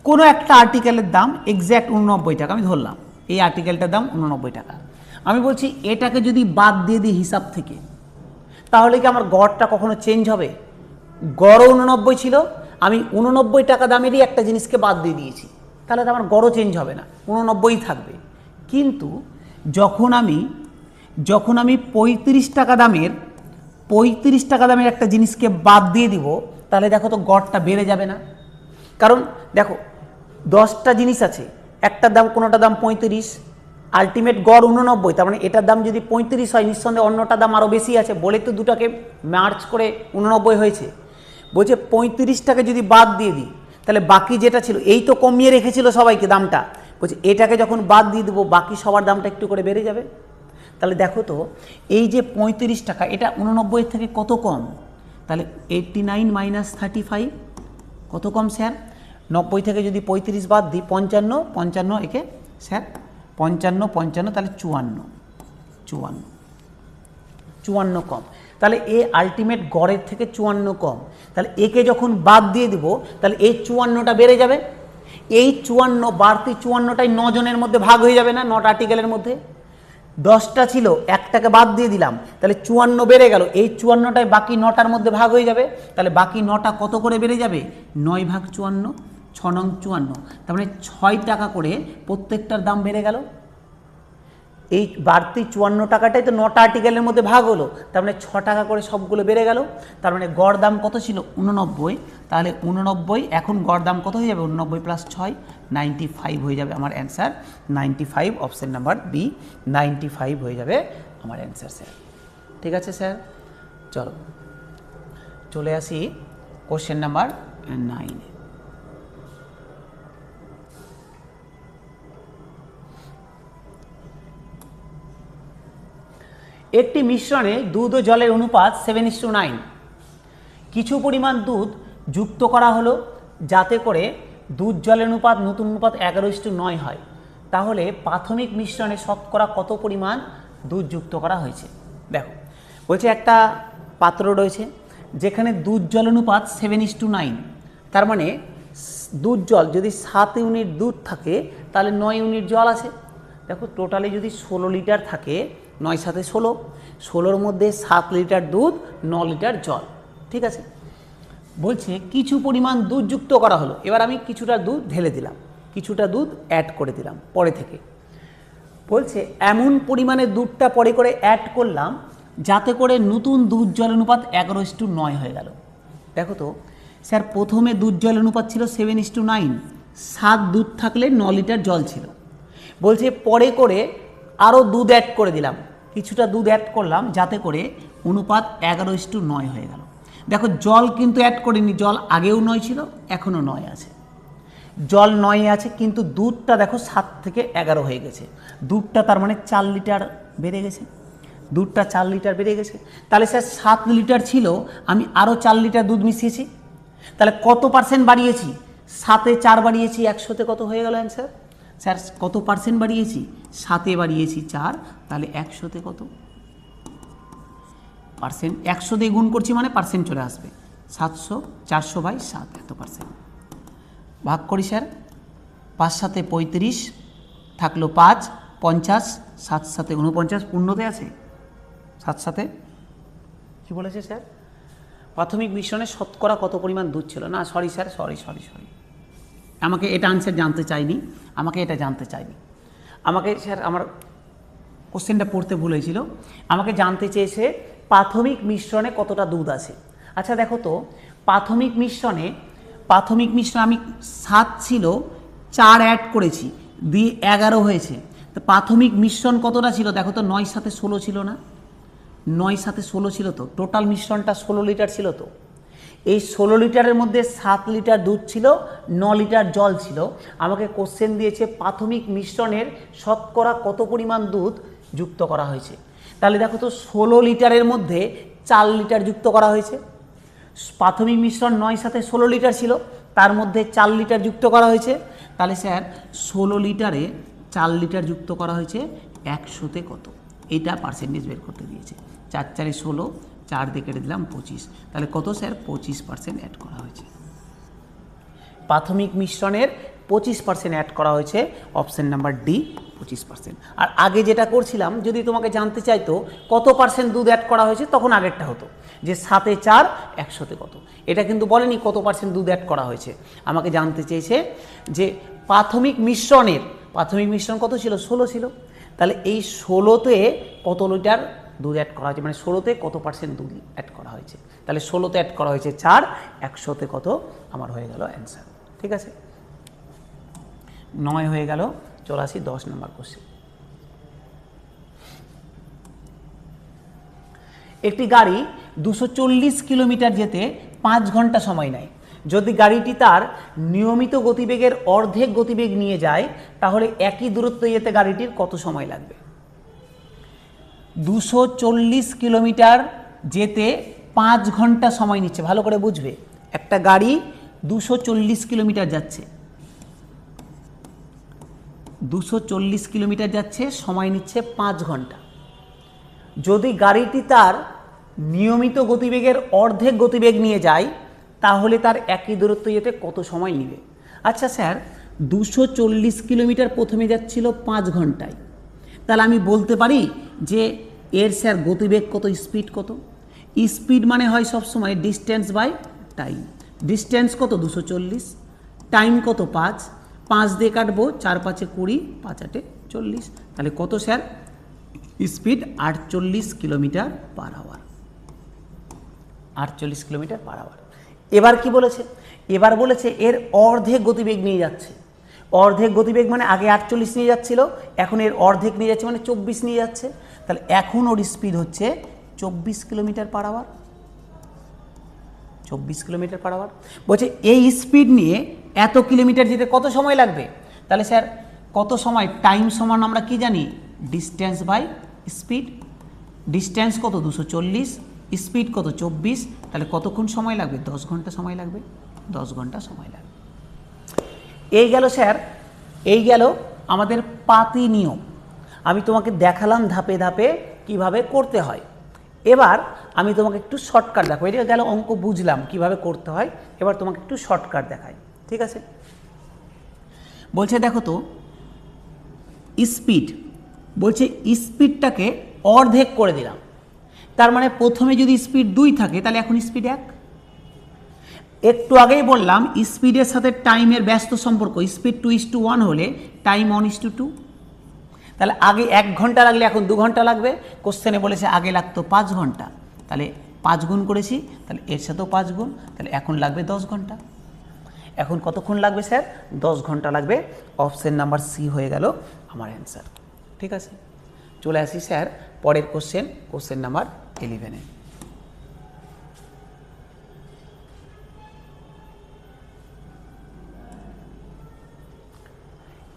কোনো একটা আর্টিকেলের দাম এক্স্যাক্ট 89 টাকা, আমি ধরলাম এই আর্টিকেলটার দাম 89 টাকা। আমি বলছি এটাকে যদি বাদ দিয়ে দিই হিসাব থেকে, তাহলে কি আমার গড়টা কখনো চেঞ্জ হবে? গড়ও 89 ছিল, আমি 89 টাকা দামেরই একটা জিনিসকে বাদ দিয়ে দিয়েছি, তাহলে তো আমার গড়ও চেঞ্জ হবে না, 89ই থাকবে। কিন্তু যখন আমি 35 টাকা দামের একটা জিনিসকে বাদ দিয়ে দিব, তাহলে দেখো তো গড়টা বেড়ে যাবে না? কারণ দেখো 10টা জিনিস আছে, একটার দাম কোনোটার দাম 35, আলটিমেট গড় 89, তার মানে এটার দাম যদি 35 হয় নিঃসন্দেহে অন্যটার দাম আরও বেশি আছে, বলে তো দুটাকে মার্চ করে 89 হয়েছে। বলছে 35টাকে যদি বাদ দিয়ে দিই, তাহলে বাকি যেটা ছিল, এই তো কমিয়ে রেখেছিল সবাইকে দামটা, বলছে এটাকে যখন বাদ দিয়ে দেবো বাকি সবার দামটা একটু করে বেড়ে যাবে। তাহলে দেখো তো এই যে 35 টাকা, এটা 89 থেকে কত কম? তাহলে 89 মাইনাস 35 কত কম স্যার? 90 থেকে যদি 35 বাদ দিই 55 একে স্যার 55 তাহলে 54 কম। তাহলে এ আলটিমেট গড়ের থেকে 54 কম। তাহলে একে যখন বাদ দিয়ে দিব, তাহলে এই 54টা বেড়ে যাবে। এই 54 বাড়তি 54টাই 9 জনের মধ্যে ভাগ হয়ে যাবে না? 9টা আর্টিকেলের মধ্যে 10টা ছিল, একটাকে বাদ দিয়ে দিলাম, তাহলে 54 বেড়ে গেল। এই 54টাই বাকি 9টার মধ্যে ভাগ হয়ে যাবে। তাহলে বাকি 9টা কত করে বেড়ে যাবে? 9 ভাগ 54, 6 নং 54, তার মানে 6 টাকা করে প্রত্যেকটার দাম বেড়ে গেল। এই বাড়তি 54 টাকাটাই তো 9টা আর্টিকেলের মধ্যে ভাগ হলো, তার মানে 6 টাকা করে সবগুলো বেড়ে গেল। তার মানে গড় দাম কত ছিল? 89। তাহলে 89 এখন গড় দাম কত হয়ে যাবে? 89 প্লাস 6 95 হয়ে যাবে আমার অ্যান্সার। 95, অপশন নাম্বার বি 95 হয়ে যাবে আমার অ্যান্সার স্যার। ঠিক আছে স্যার, চলো চলে আসি কোশ্চেন নাম্বার 9। একটি মিশ্রণে দুধ ও জলের অনুপাত 7:9। কিছু পরিমাণ দুধ যুক্ত করা হলো যাতে করে দুধ জলের অনুপাত নতুন অনুপাত 11:9 হয়। তাহলে প্রাথমিক মিশ্রণে শতকরা কত পরিমাণ দুধ যুক্ত করা হয়েছে? দেখো বলছে একটা পাত্র রয়েছে যেখানে দুধ জল অনুপাত 7:9, তার মানে দুধ জল যদি 7 ইউনিট দুধ থাকে তাহলে 9 ইউনিট জল আছে। দেখো টোটালি যদি 16 লিটার থাকে, 9 সাথে 16, 16-র মধ্যে 7 লিটার দুধ, 9 লিটার জল, ঠিক আছে। বলছে কিছু পরিমাণ দুধ যুক্ত করা হলো, এবার আমি কিছুটা দুধ ঢেলে দিলাম, কিছুটা দুধ অ্যাড করে দিলাম পরে থেকে। বলছে এমন পরিমাণে দুধটা পরে করে অ্যাড করলাম যাতে করে নতুন দুধ জল অনুপাত 11:9 হয়ে গেল। দেখো তো স্যার, প্রথমে দুধ জল অনুপাত ছিল 7:9, 7 দুধ থাকলে 9 লিটার জল ছিল। বলছে পরে করে আরও দুধ অ্যাড করে দিলাম, কিছুটা দুধ অ্যাড করলাম যাতে করে অনুপাত 11:9 হয়ে গেল। দেখো জল কিন্তু অ্যাড করিনি, জল আগেও 9 ছিল, এখনও 9 আছে, জল 9 আছে, কিন্তু দুধটা দেখো 7 থেকে 11 হয়ে গেছে। দুধটা তার মানে 4 লিটার বেড়ে গেছে, দুধটা 4 লিটার বেড়ে গেছে। তাহলে স্যার 7 লিটার ছিল, আমি আরও 4 লিটার দুধ মিশিয়েছি, তাহলে কত পার্সেন্ট বাড়িয়েছি? 7-এ 4 বাড়িয়েছি, 100-তে কত হয়ে গেল অ্যান্সার? স্যার কত পার্সেন্ট বাড়িয়েছি? 7-এ বাড়িয়েছি 4, তাহলে 100-তে কত পার্সেন্ট? 100 দিয়ে গুণ করছি মানে পার্সেন্ট চলে আসবে, 700, 400/7 এত পার্সেন্ট। ভাগ করি স্যার, 5-7-এ 35, থাকলো 5, 50, 7-7-এ 49, পূর্ণতে আছে 7-7-এ কী বলেছে স্যার? প্রাথমিক মিশ্রণে শতকরা কত পরিমাণ দুধ ছিল? না সরি স্যার, সরি, আমাকে এটা আনসার জানতে চাইনি, আমাকে এটা জানতে চাইনি, আমাকে স্যার আমার কোশ্চেনটা পড়তে ভুল হয়েছিল, আমাকে জানতে চেয়েছে প্রাথমিক মিশ্রণে কতটা দুধ আছে। আচ্ছা দেখো তো, প্রাথমিক মিশ্রণে আমি 7 ছিল, 4 অ্যাড করেছি, দিয়ে 11 হয়েছে। তো প্রাথমিক মিশ্রণ কতটা ছিল? দেখো তো 9-7-এ 16 ছিল না? 9-7-এ 16 ছিল তো, টোটাল মিশ্রণটা 16 লিটার ছিল তো। এই 16 লিটারের মধ্যে 7 লিটার দুধ ছিল, 9 লিটার জল ছিল। আমাকে কোশ্চেন দিয়েছে প্রাথমিক মিশ্রণের শতকরা কত পরিমাণ দুধ যুক্ত করা হয়েছে। তাহলে দেখো তো 16 লিটারের মধ্যে 4 লিটার যুক্ত করা হয়েছে। প্রাথমিক মিশ্রণ 9 সাথে 16 লিটার ছিল, তার মধ্যে 4 লিটার যুক্ত করা হয়েছে। তাহলে স্যার 16 লিটারে 4 লিটার যুক্ত করা হয়েছে 100-তে কত, এটা পার্সেন্টেজ বের করতে দিয়েছে। 4 4 16, 4 দিয়ে কেটে দিলাম 25, তাহলে কত স্যার 25% অ্যাড করা হয়েছে। প্রাথমিক মিশ্রণের 25% অ্যাড করা হয়েছে, অপশন নাম্বার ডি 25%। আর আগে যেটা করছিলাম, যদি তোমাকে জানতে চাইতো কত পার্সেন্ট দুধ অ্যাড করা হয়েছে, তখন আগেরটা হতো যে 7-এ 4, 100-তে কত। এটা কিন্তু বলেনি কত পার্সেন্ট দুধ অ্যাড করা হয়েছে, আমাকে জানতে চেয়েছে যে প্রাথমিক মিশ্রণ কত ছিল, 16 ছিল। তাহলে এই 16-তে কত লিটার দুধ অ্যাড করা হয়েছে, মানে 16-তে কত পার্সেন্ট দুধ অ্যাড করা হয়েছে। তাহলে 16-তে অ্যাড করা হয়েছে 4, 100-তে কত, আমার হয়ে গেল অ্যান্সার। ঠিক আছে, 9 হয়ে গেল। চলে আসি 10 নম্বর কোশ্চেন। একটি গাড়ি 240 কিলোমিটার যেতে 5 ঘন্টা সময় নেয়। যদি গাড়িটি তার নিয়মিত গতিবেগের অর্ধেক গতিবেগ নিয়ে যায়, তাহলে একই দূরত্ব যেতে গাড়িটির কত সময় লাগবে? 240 কিলোমিটার যেতে 5 ঘন্টা সময় নিচ্ছে। ভালো করে বুঝবে, একটা গাড়ি 240 কিলোমিটার যাচ্ছে, 240 কিলোমিটার যাচ্ছে, সময় নিচ্ছে 5 ঘন্টা। যদি গাড়িটি তার নিয়মিত গতিবেগের অর্ধেক গতিবেগ নিয়ে যায়, তাহলে তার একই দূরত্ব যেতে কত সময় নেবে? আচ্ছা স্যার, 240 কিলোমিটার প্রথমে যাচ্ছিল 5 ঘন্টায়, তাহলে আমি বলতে পারি যে এর স্যার গতিবেগ কত, স্পিড কত? স্পিড মানে হয় সবসময় ডিস্টেন্স বাই টাইম। ডিস্টেন্স কত? 240, টাইম কত? 5, 5 দিয়ে কাটবো, 4 5 20, 5 8 40, তাহলে কত sir? Speed 48 kilometre per hour. 48 kilometre per hour. এবার কি বলেছে? এবার বলেছে এর অর্ধেক গতিবেগ নিয়ে যাচ্ছে। অর্ধেক গতিবেগ মানে আগে 48 নিয়ে যাচ্ছিল, এখন এর অর্ধেক নিয়ে যাচ্ছে মানে 24 নিয়ে যাচ্ছে। তাহলে এখন ওর স্পিড হচ্ছে 24 kilometre per hour. 24 kilometre per hour. বলছে এই স্পিড নিয়ে এত কিলোমিটার যেতে কত সময় লাগবে? তাহলে স্যার কত সময়? টাইম সমান আমরা কি জানি? Distance by speed. ডিস্টেন্স কত? 240, স্পিড কত? 24, তাহলে কতক্ষণ সময় লাগবে? 10 ঘন্টা সময় লাগবে। 10 ঘন্টা সময় লাগবে। এই গেল স্যার, এই গেল আমাদের পাতি নিয়ম। আমি তোমাকে দেখালাম ধাপে ধাপে কিভাবে করতে হয়। এবার আমি তোমাকে একটু শর্টকাট দেখাবো। এটা গেল অঙ্ক, বুঝলাম কিভাবে করতে হয়, এবার তোমাকে একটু শর্টকাট দেখাই। ঠিক আছে, বলছে দেখো তো স্পিড, বলছে স্পিডটাকে অর্ধেক করে দিলাম। তার মানে প্রথমে যদি স্পিড 2 থাকে, তাহলে এখন স্পিড 1। একটু আগেই বললাম স্পিডের সাথে টাইমের ব্যস্ত সম্পর্ক, স্পিড 2:1 হলে টাইম 1:2। তাহলে আগে 1 ঘন্টা লাগলে এখন 2 ঘন্টা লাগবে। কোশ্চেনে বলেছে আগে লাগতো 5 ঘন্টা, তাহলে 5 গুণ করেছি, তাহলে এর সাথেও 5 গুণ, তাহলে এখন লাগবে 10 ঘন্টা। এখন কতক্ষণ লাগবে স্যার? 10 ঘন্টা লাগবে। অপশন নাম্বার সি হয়ে গেল আমার অ্যান্সার। ঠিক আছে, চলে আসি স্যার পরের কোশ্চেন, কোশ্চেন নাম্বার 11-এ।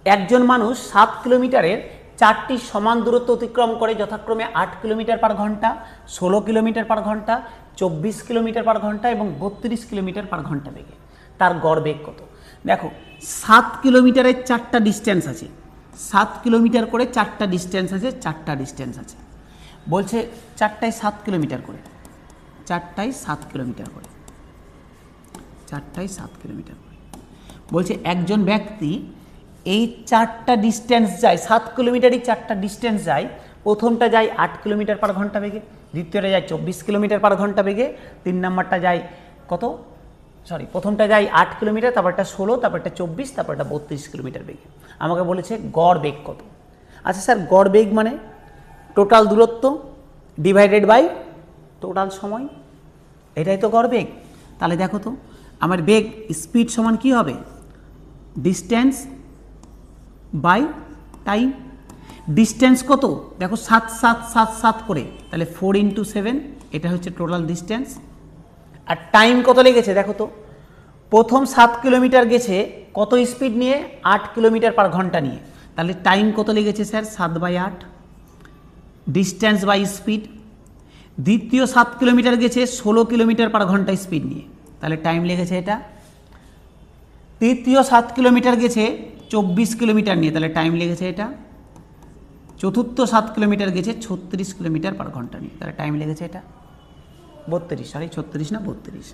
একজন মানুষ 7 কিলোমিটারের 4টি সমান দূরত্ব অতিক্রম করে, যথাক্রমে 8 কিলোমিটার পার ঘন্টা, 16 কিলোমিটার পার ঘন্টা, 24 কিলোমিটার পার ঘন্টা এবং 32 কিলোমিটার পার ঘন্টা বেগে। তার গড় বেগ কত? দেখো 7 কিলোমিটারের 4টা ডিস্টেন্স আছে, 7 কিলোমিটার করে 4টা ডিস্টেন্স আছে, 4টা ডিস্টেন্স আছে। বলছে 4টায় 7 কিলোমিটার করে, 4টায় 7 কিলোমিটার করে, 4টায় 7 কিলোমিটার করে। বলছে একজন ব্যক্তি এই 4টা ডিস্টেন্স যায়, 7 কিলোমিটারই 4টা ডিস্টেন্স যায়। প্রথমটা যায় 8 কিলোমিটার পার ঘন্টা বেগে, দ্বিতীয়টা যায় 24 কিলোমিটার পার ঘন্টা বেগে, 3 নম্বরটা যায় কত? প্রথমটা যায় 8 কিলোমিটার, তারপরটা 16, তারপরটা 24, তারপরটা 32 কিলোমিটার বেগে। আমাকে বলেছে গড় বেগ কত? আচ্ছা স্যার, গড় বেগ মানে টোটাল দূরত্ব ডিভাইডেড বাই টোটাল সময়, এটাই তো গড় বেগ। তাহলে দেখো তো আমার বেগ স্পিড সমান কি হবে? Distance by time. ডিস্টেন্স কত? দেখো 7 7 7 7 করে, তাহলে 4 × 7, এটা হচ্ছে টোটাল ডিস্টেন্স। আর টাইম কত লেগেছে দেখো তো, প্রথম 7 কিলোমিটার গেছে কত স্পিড নিয়ে, 8 কিলোমিটার পার ঘন্টা নিয়ে, তাহলে টাইম কত লেগেছে স্যার 7/8 ডিস্ট্যান্স বাই স্পিড। দ্বিতীয় 7 কিলোমিটার গেছে 16 কিলোমিটার পার ঘন্টা স্পিড নিয়ে, তাহলে টাইম লেগেছে এটা। তৃতীয় 7 কিলোমিটার গেছে 24 কিলোমিটার নিয়ে, তাহলে টাইম লেগেছে এটা। চতুর্থ 7 কিলোমিটার গেছে 36 কিলোমিটার পার ঘন্টা নিয়ে, তাহলে টাইম লেগেছে এটা 36 না 32।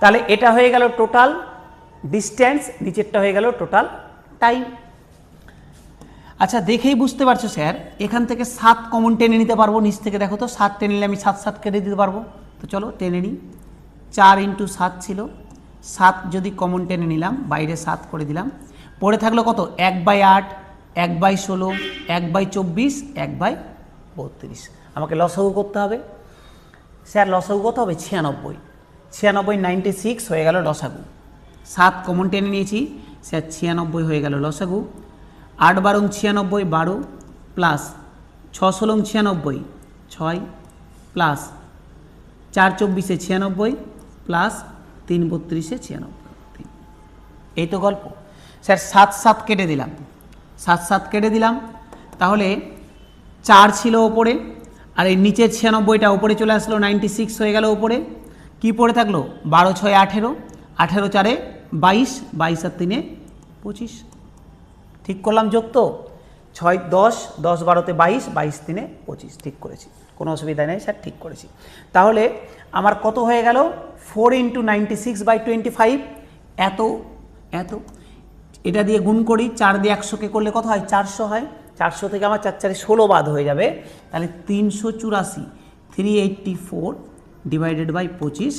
তাহলে এটা হয়ে গেল টোটাল ডিস্ট্যান্স, নিচেরটা হয়ে গেল টোটাল টাইম। আচ্ছা দেখেই বুঝতে পারছো স্যার, এখান থেকে 7 কমন টেনে নিতে পারবো, নিচ থেকে দেখো তো 7 টেনে নিলে আমি 7 কেটে দিতে পারবো। তো চলো টেনে নিই, 4 × 7 ছিল, 7 যদি কমন টেনে নিলাম, বাইরে 7 করে দিলাম, পড়ে থাকলো কত 1/8, 1/16, 1/24, 1/32। আমাকে লসাগু করতে হবে। স্যার লসাগু কত হবে 96, 96 হয়ে গেল লসাগু। 7 কমন টেনে নিয়েছি, স্যার 96 হয়ে গেল লসাগু। 8 × 12 96, 12 প্লাস 6 × 16 96, 6 প্লাস 4 × 24 96 প্লাস 3 × 32 96। এই তো গল্প স্যার। 7 কেটে দিলাম, 7 কেটে দিলাম, তাহলে 4 ছিল ওপরে, আর এই নিচের 96টা ওপরে চলে আসলো, 96 হয়ে গেল ওপরে। কি পড়ে থাকলো 12 × 6 18, 18 × 4 22, 22 আর 3 25। ঠিক করলাম যোগ তো, 6 10, 10 12 22, 22 3 25, ঠিক করেছি, কোনো অসুবিধা নেই স্যার, ঠিক করেছি। তাহলে আমার কত হয়ে গেল 4 × 96/25, এত এত, এটা দিয়ে গুণ করি, 4 দিয়ে 100কে করলে কত হয় 400 হয়, 400 থেকে আমার 4 4 16 বাদ হয়ে যাবে, তাহলে 384, 384 ডিভাইডেড বাই 25,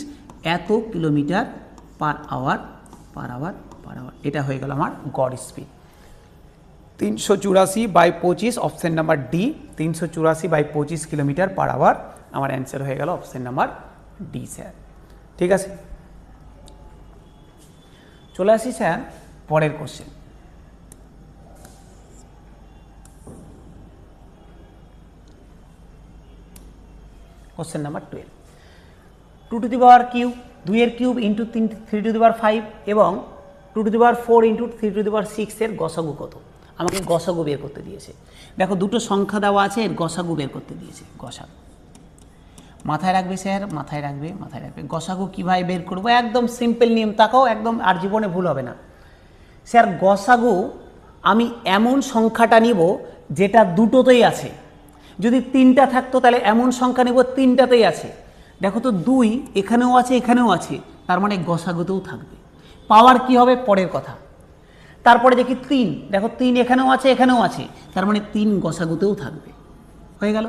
এত কিলোমিটার পার আওয়ার, এটা হয়ে গেল আমার গড় speed. 384/25, option number D, 384/25 kilometre per hour আমার অ্যান্সার হয়ে গেল অপশন নাম্বার ডি স্যার। ঠিক আছে, চলে আসি স্যার পরের question. Question number 12, 2 to the power cube, 2 এর cube into 3 to the power 5 এবং 2 to the power 4 into 3 to the power 6 এর গসাগু কত? আমাকে গসাগু বের করতে দিয়েছে। দেখো দুটো সংখ্যা দেওয়া আছে, এর গসাগু বের করতে দিয়েছে। গসাগু মাথায় রাখবে স্যার, মাথায় রাখবে। গসাগু কীভাবে বের করবো, একদম সিম্পল নিয়ম, তাকাও একদম, আর জীবনে ভুল হবে না স্যার। গসাগু আমি এমন সংখ্যাটা নিব যেটা দুটোতেই আছে। যদি 3টা থাকতো তাহলে এমন সংখ্যা নিব 3টাতেই আছে। দেখো তো 2 এখানেও আছে, এখানেও আছে, তার মানে গসাগুতেও থাকবে। পাওয়ার কি হবে পরের কথা। তারপরে দেখি 3, দেখো 3 এখানেও আছে, এখানেও আছে, তার মানে 3 গসাগুতেও থাকবে। হয়ে গেল।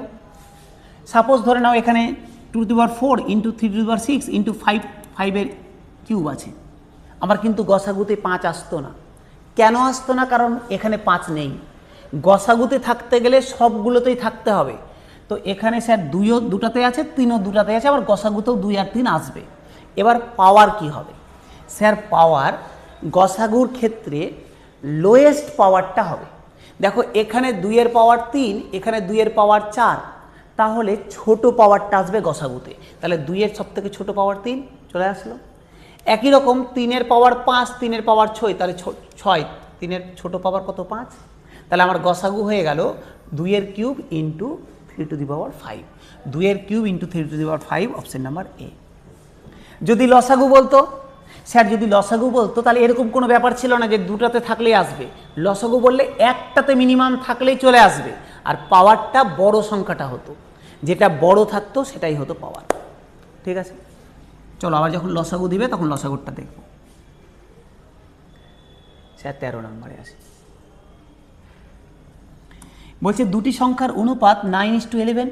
সাপোজ ধরে নাও এখানে 2 to the power 4 into 3 to the power 6 into 5 এর কিউব আছে। আমার কিন্তু গসাগুতে 5 আসতো না। কেন আসতো না? কারণ এখানে 5 নেই। গসাগুতে থাকতে গেলে সবগুলোতেই থাকতে হবে। তো এখানে স্যার 2ও দুটাতে আছে, 3ও দুটাতে আছে, আবার গসাগুতেও 2 আর 3 আসবে। এবার পাওয়ার কি হবে স্যার? পাওয়ার গসাগুর ক্ষেত্রে লোয়েস্ট পাওয়ারটা হবে। দেখো এখানে 2 এর পাওয়ার 3, এখানে 2 এর পাওয়ার 4, তাহলে ছোট পাওয়ারটা আসবে গসাগুতে। তাহলে 2 এর সব থেকে ছোট পাওয়ার 3 চলে আসলো। একই রকম 3 এর পাওয়ার 5, 3 এর পাওয়ার 6, তাহলে 6, 3 এর ছোট পাওয়ার কত 5। তাহলে আমার গসাগু হয়ে গেল 2 এর cube into 3 to the power 5, 2 এর cube into 3 to the power 5, option number A. যদি লসাগু বলতো স্যার, যদি লসাগু বলতো তাহলে এরকম কোনো ব্যাপার ছিল না যে দুটাতে থাকলেই আসবে। লসাগু বললে একটাতে মিনিমাম থাকলেই চলে আসবে, আর পাওয়ারটা বড় সংখ্যাটা হতো, যেটা বড় থাকতো সেটাই হতো পাওয়ার। ঠিক আছে, চলো আবার যখন লসাগু দিবে তখন লসাগুরটা দেখব। স্যার 13 নম্বরে আসে, বলছে দুটি সংখ্যার অনুপাত 9:11,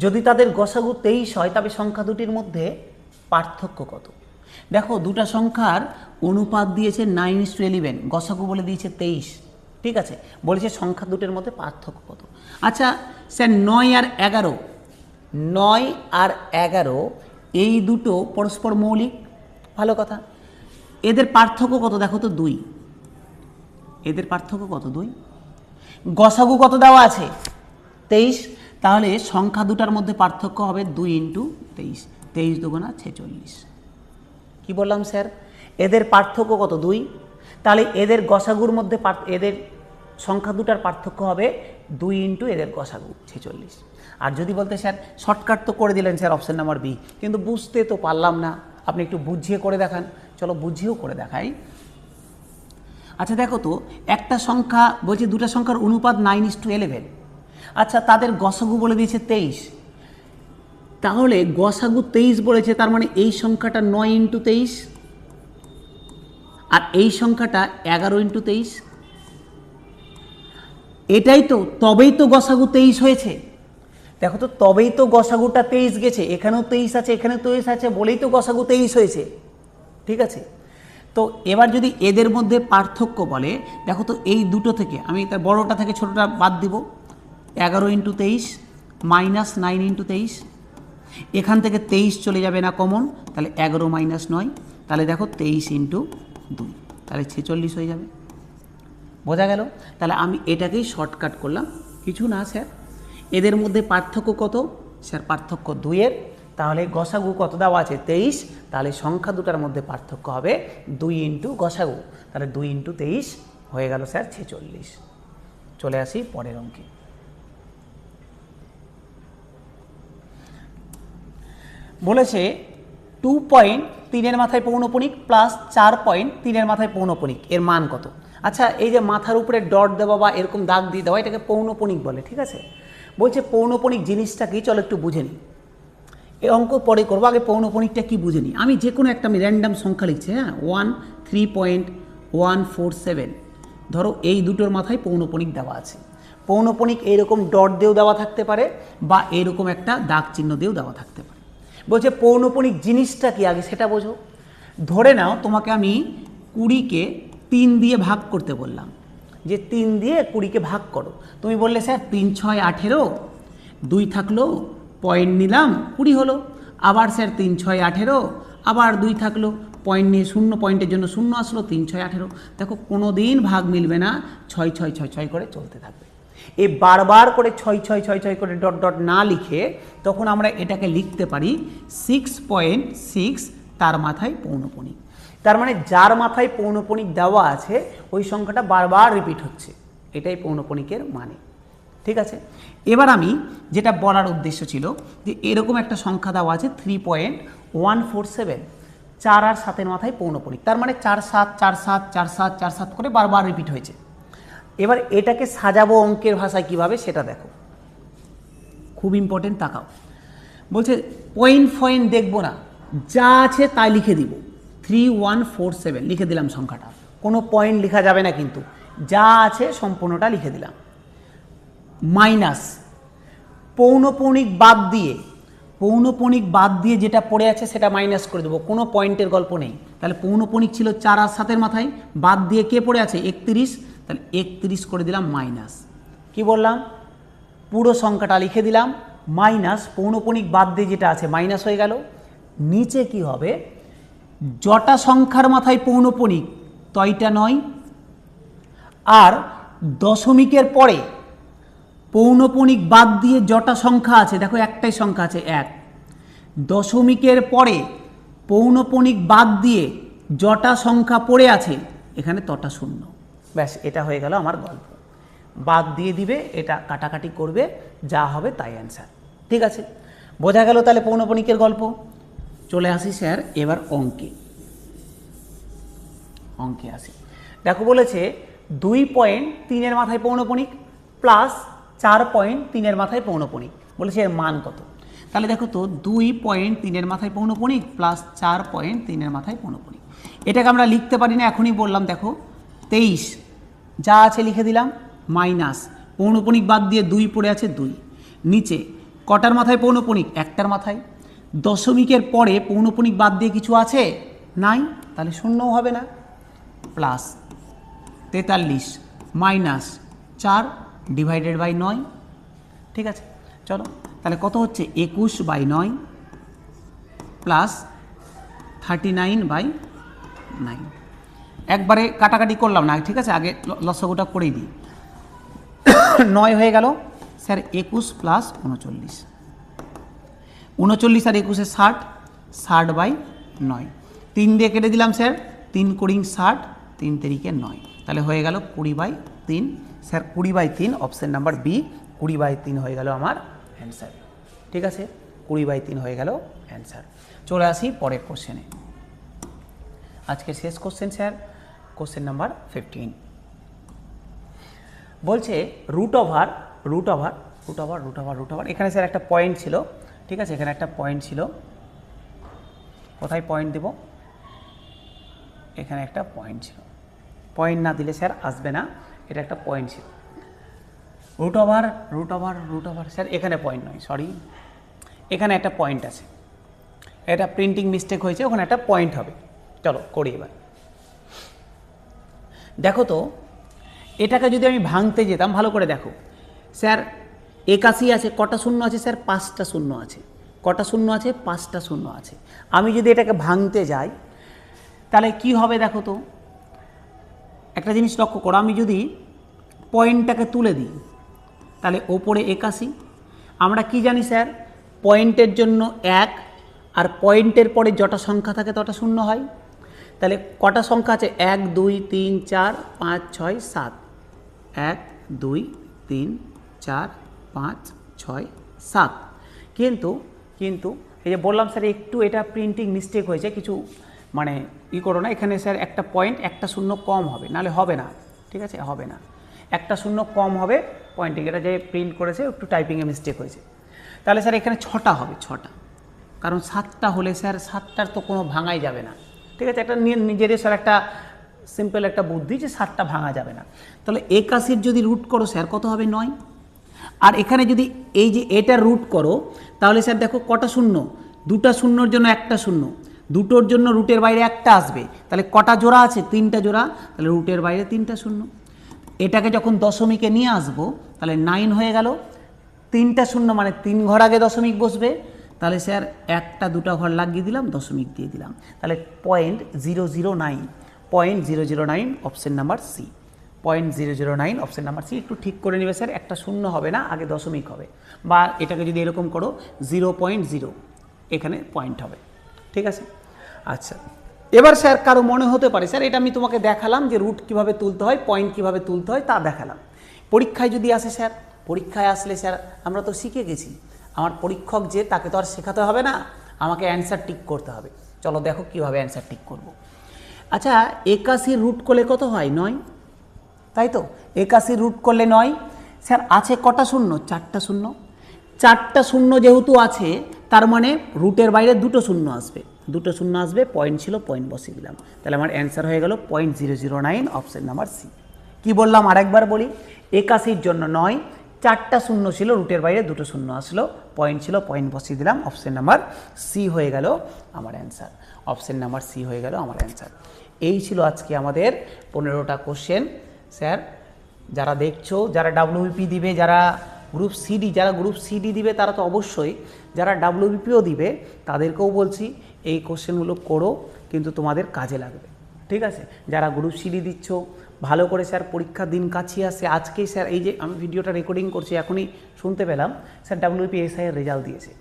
যদি তাদের গসাগু 23 হয় তবে সংখ্যা দুটির মধ্যে পার্থক্য কত? দেখো দুটা সংখ্যার অনুপাত দিয়েছে 9:11, গসাগু বলে দিয়েছে 23। ঠিক আছে, বলেছে সংখ্যা দুটির মধ্যে পার্থক্য কত। আচ্ছা স্যার 9 আর 11, 9 আর 11 এই দুটো পরস্পর মৌলিক, ভালো কথা। এদের পার্থক্য কত দেখো তো 2, এদের পার্থক্য কত 2। গসাগু কত দেওয়া আছে 23, তাহলে সংখ্যা দুটার মধ্যে পার্থক্য হবে 2 × 23, 23 দুগুণা 46। কি বললাম স্যার, এদের পার্থক্য কত? 2। তাহলে এদের গসাগুর মধ্যে এদের সংখ্যা দুটার পার্থক্য হবে 2 × এদের গসাগু 46। আর যদি বলতে স্যার শর্টকাট তো করে দিলেন স্যার অপশন নাম্বার বি, কিন্তু বুঝতে তো পারলাম না, আপনি একটু বুঝিয়ে করে দেখান। চলো বুঝিয়েও করে দেখাই। আচ্ছা দেখো তো, একটা সংখ্যা বলছে দুটা সংখ্যার অনুপাত 9:11। আচ্ছা তাদের গসাগু বলে দিয়েছে 23, তাহলে গসাগু 23 বলেছে, তার মানে এই সংখ্যাটা 9 × 23 আর এই সংখ্যাটা 11 × 23। এটাই তো, তবেই তো গসাগু 23 হয়েছে। দেখো তো, তবেই তো গসাগুটা 23 গেছে, এখানেও 23 আছে, এখানেও 23 আছে, বলেই তো গসাগু 23 হয়েছে। ঠিক আছে, তো এবার যদি এদের মধ্যে পার্থক্য বলে, দেখো তো এই দুটো থেকে আমি তার বড়টা থেকে ছোটটা বাদ দিব, 11 × 23 মাইনাস 9 × 23, এখান থেকে 23 চলে যাবে না কমন, তাহলে 11 - 9, তাহলে দেখো 23 × 2, তাহলে 46 হয়ে যাবে। বোঝা গেল? তাহলে আমি এটাকেই শর্টকাট করলাম, কিছু না স্যার। এদের মধ্যে পার্থক্য কত? স্যার পার্থক্য 2-এর, তাহলে গসাগু কত দেওয়া আছে? 23, তাহলে সংখ্যা দুটার মধ্যে পার্থক্য হবে 2 × গসাগু, তাহলে 2 × 23 হয়ে গেল স্যার 46। চলে আসি পরের অঙ্কে। বলেছে 2.3 মাথায় পৌনঃপুনিক প্লাস 4.3 মাথায় পৌনঃপুনিক এর মান কত? আচ্ছা এই যে মাথার উপরে ডট দেওয়া বা এরকম দাগ দিয়ে দেওয়া, এটাকে পৌনঃপুনিক বলে। ঠিক আছে, বলছে পৌনঃপুনিক জিনিসটা কি, চলো একটু বুঝে নিই। এই অঙ্ক পরে করবো, আগে পৌনঃপুনিকটা কি বুঝে নিই। আমি যে কোনো একটা র্যান্ডাম সংখ্যা লিখছি, হ্যাঁ 3.147, ধরো এই দুটোর মাথায় পৌনঃপুনিক দেওয়া আছে। পৌনঃপুনিক এইরকম ডট দিয়েও দেওয়া থাকতে পারে বা এইরকম একটা দাগ চিহ্ন দিয়েও দেওয়া থাকতে পারে। বলছে পৌনঃপুনিক জিনিসটা কি আগে সেটা বোঝো। ধরে নাও তোমাকে আমি 20-কে 3 দিয়ে ভাগ করতে বললাম, যে 3 দিয়ে 20-কে ভাগ করো। তুমি বললে স্যার 3 × 6 = 18, 2 থাকলো, পয়েন্ট নিলাম, 20 হলো। আবার স্যার 3 × 6 = 18, আবার 2 থাকলো, পয়েন্ট নিয়ে 0, পয়েন্টের জন্য 0 আসলো, 3 × 6 = 18। দেখো কোনো দিন ভাগ মিলবে না, 6 6 6 6 করে চলতে থাকবে। এই বারবার করে 6 6 6 6 করে ডট ডট না লিখে তখন আমরা এটাকে লিখতে পারি 6.6 তার মাথায় পৌনঃপুনিক। তার মানে যার মাথায় পৌনঃপুনিক দেওয়া আছে ওই সংখ্যাটা বারবার রিপিট হচ্ছে, এটাই পৌনঃপুনিকের মানে। ঠিক আছে, এবার আমি যেটা বলার উদ্দেশ্য ছিল যে এরকম একটা সংখ্যা দেওয়া আছে 3.147, 4 আর 7-এর মাথায় পৌনঃপুনিক, তার মানে 4 7 4 7 4 7 4 7 করে বারবার রিপিট হয়েছে। এবার এটাকে সাজাবো অঙ্কের ভাষায় কিভাবে সেটা দেখো, খুব ইম্পর্টেন্ট, তাকাও। বলছে পয়েন্ট ফয়েন্ট দেখবো না, যা আছে তাই লিখে দিব। 3147 লিখে দিলাম সংখ্যাটা, কোনো পয়েন্ট লেখা যাবে না, কিন্তু যা আছে সম্পূর্ণটা লিখে দিলাম। মাইনাস পৌনঃপুনিক বাদ দিয়ে, পৌনঃপুনিক বাদ দিয়ে যেটা পড়ে আছে সেটা মাইনাস করে দেবো, কোনো পয়েন্টের গল্প নেই। তাহলে পৌনঃপুনিক ছিল 4 আর 7-এর মাথায়, বাদ দিয়ে কে পড়ে আছে? 31, তাহলে 31 করে দিলাম মাইনাস। কি বললাম? পুরো সংখ্যাটা লিখে দিলাম, মাইনাস পৌনঃপুনিক বাদ দিয়ে যেটা আছে মাইনাস হয়ে গেল। নিচে কি হবে? জটা সংখ্যার মাথায় পৌনঃপুনিক তয়টা 9, আর দশমিকের পরে পৌনঃপুনিক বাদ দিয়ে জটা সংখ্যা আছে, দেখো একটাই সংখ্যা আছে 1, দশমিকের পরে পৌনঃপুনিক বাদ দিয়ে জটা সংখ্যা পড়ে আছে এখানে তটা 0। ব্যাস, এটা হয়ে গেল আমার গল্প। বাদ দিয়ে দিবে, এটা কাটাকাটি করবে, যা হবে তাই অ্যান্সার। ঠিক আছে, বোঝা গেল তাহলে পৌনঃপুনিকের গল্প। চলে আসি স্যার এবার অঙ্কে, অঙ্কে আসি। দেখো বলেছে 2.3-এর মাথায় পৌনঃপুনিক প্লাস 4.3-এর মাথায় পৌনঃপুনিক, বলেছে এর মান কত? তাহলে দেখো তো 2.3-এর মাথায় পৌনঃপুনিক প্লাস 4.3-এর মাথায় পৌনঃপুনিক, এটাকে আমরা লিখতে পারি না, এখনই বললাম। দেখো 23 যা আছে লিখে দিলাম, মাইনাস পৌনঃপুনিক বাদ দিয়ে 2 পড়ে আছে 2, নিচে কটার মাথায় পৌনঃপুনিক? একটার মাথায়। দশমিকের পরে পৌনঃপুনিক বাদ দিয়ে কিছু আছে? নাই, তাহলে 0ও হবে না। Plus 43 minus 4 divided by 9। ঠিক আছে, চলো তাহলে কত হচ্ছে? 21/9 প্লাস 39/9। একবারে কাটাকাটি করলাম না, ঠিক আছে, আগে লসাগুটা করেই দিই। 9 হয়ে গেল, স্যার 21 প্লাস 39, 39 আর 21 60, 60/9, 3 দিয়ে কেটে দিলাম স্যার, 3 কুড়ি 60, 3 তারিখে 9, তাহলে হয়ে গেল 20/3। স্যার 20/3 অপশন নাম্বার বি, 20/3 হয়ে গেল আমার অ্যান্সার। ঠিক আছে, 20/3 হয়ে গেল অ্যান্সার। চলে আসি পরের কোশ্চেনে। আজকের শেষ কোশ্চেন স্যার, কোশ্চেন নাম্বার 15 বলছে রুট ওভার, এখানে স্যার একটা পয়েন্ট ছিল। ঠিক আছে, এখানে একটা পয়েন্ট ছিল, কোথায় পয়েন্ট দেব, এখানে একটা পয়েন্ট ছিল, পয়েন্ট না দিলে স্যার আসবে না, এটা একটা পয়েন্ট ছিল। রুট ওভার স্যার এখানে পয়েন্ট নয়, সরি, এখানে একটা পয়েন্ট আছে, এটা প্রিন্টিং মিস্টেক হয়েছে, ওখানে একটা পয়েন্ট হবে। চলো করি এবার। দেখো তো, এটাকে যদি আমি ভাঙতে যেতাম, ভালো করে দেখো স্যার, 81 আছে, কটা শূন্য আছে স্যার, 5টা শূন্য আছে, কটা শূন্য আছে, 5টা শূন্য আছে। আমি যদি এটাকে ভাঙতে যাই তাহলে কি হবে দেখো তো, একটা জিনিস লক্ষ্য করো, আমি যদি পয়েন্টটাকে তুলে দিই তাহলে ওপরে 81, আমরা কি জানি স্যার, পয়েন্টের জন্য 1, আর পয়েন্টের পরে যটা সংখ্যা থাকে তটা শূন্য হয়। তাহলে কটা সংখ্যা আছে, 1 2 3 4 5 6 7, 1 2 3 4 5 6 7। কিন্তু এই যে বললাম স্যার একটু এটা প্রিন্টিং মিস্টেক হয়েছে, কিছু মানে করো না, এখানে স্যার একটা পয়েন্ট, একটা শূন্য কম হবে, নাহলে হবে না। ঠিক আছে, হবে না, একটা শূন্য কম হবে পয়েন্টিং, এটা যে প্রিন্ট করেছে একটু টাইপিংয়ে মিস্টেক হয়েছে। তাহলে স্যার এখানে 6টা হবে, 6টা, কারণ 7টা হলে স্যার 7টার তো কোনো ভাঙাই যাবে না। ঠিক আছে, একটা নিজেরই স্যার একটা সিম্পল একটা বুদ্ধি যে 7টা ভাঙা যাবে না। তাহলে 81 যদি রুট করো স্যার কত হবে, 9। আর এখানে যদি এই যে এটা রুট করো তাহলে স্যার দেখো কটা শূন্য, 2টা শূন্যর জন্য একটা শূন্য, দুটোর জন্য রুটের বাইরে একটা আসবে, তাহলে কটা জোড়া আছে, 3টা জোড়া, তাহলে রুটের বাইরে 3টা শূন্য। এটাকে যখন দশমিকে নিয়ে আসবো তাহলে 9 হয়ে গেল, 3টা শূন্য মানে 3 ঘর আগে দশমিক বসবে, তাহলে স্যার 1টা 2টা ঘর লাগিয়ে দিলাম, দশমিক দিয়ে দিলাম, তাহলে 0.009 option number C, 0.009 option number C. একটু ঠিক করে নেবে স্যার, একটা শূন্য হবে না, আগে দশমিক হবে, বা এটাকে যদি এরকম করো 0.0, এখানে পয়েন্ট হবে। ঠিক আছে, আচ্ছা এবার স্যার কারো মনে হতে পারে স্যার এটা আমি তোমাকে দেখালাম যে রুট কিভাবে তুলতে হয়, পয়েন্ট কিভাবে তুলতে হয় তা দেখালাম, পরীক্ষায় যদি আসে স্যার, পরীক্ষায় আসলে স্যার আমরা তো শিখে গেছি, আমার পরীক্ষক যে তাকে তো আর শেখাতে হবে না, আমাকে অ্যান্সার টিক করতে হবে। চলো দেখো কীভাবে অ্যান্সার টিক করব। আচ্ছা 81 রুট করলে কত হয়, 9, তাই তো, 81 রুট করলে 9। স্যার আছে কটা শূন্য, 4টা শূন্য, 4টা শূন্য যেহেতু আছে তার মানে রুটের বাইরে 2টো শূন্য আসবে, 2টো শূন্য আসবে, পয়েন্ট ছিল, পয়েন্ট বসিয়ে দিলাম, তাহলে আমার অ্যান্সার হয়ে গেল 0.009 অপশন নাম্বার সি। কি বললাম আরেকবার বলি, 81-র জন্য 9, 4টা শূন্য ছিল, রুটের বাইরে 2টো শূন্য আসলো, পয়েন্ট ছিল, পয়েন্ট বসিয়ে দিলাম, অপশন নাম্বার সি হয়ে গেল আমার অ্যান্সার, অপশন নাম্বার সি হয়ে গেল আমার অ্যান্সার। এই ছিল আজকে আমাদের 15টা কোশ্চেন। স্যার যারা দেখছো, যারা ডাব্লিউবিপি দিবে, যারা গ্রুপ সিডি দিবে তারা তো অবশ্যই, যারা ডাব্লিউবিপিও দিবে তাদেরকেও বলছি এই কোশ্চেনগুলো করো, কিন্তু তোমাদের কাজে লাগবে। ঠিক আছে, যারা গ্রুপ সিডি দিচ্ছ ভালো করে স্যার, পরীক্ষার দিন কাছিয়ে আসছে, আজকেই স্যার এই যে আমি ভিডিওটা রেকর্ডিং করছি এখনই শুনতে পেলাম স্যার ডাব্লিউবিপি এসআই এর রেজাল্ট দিয়েছে,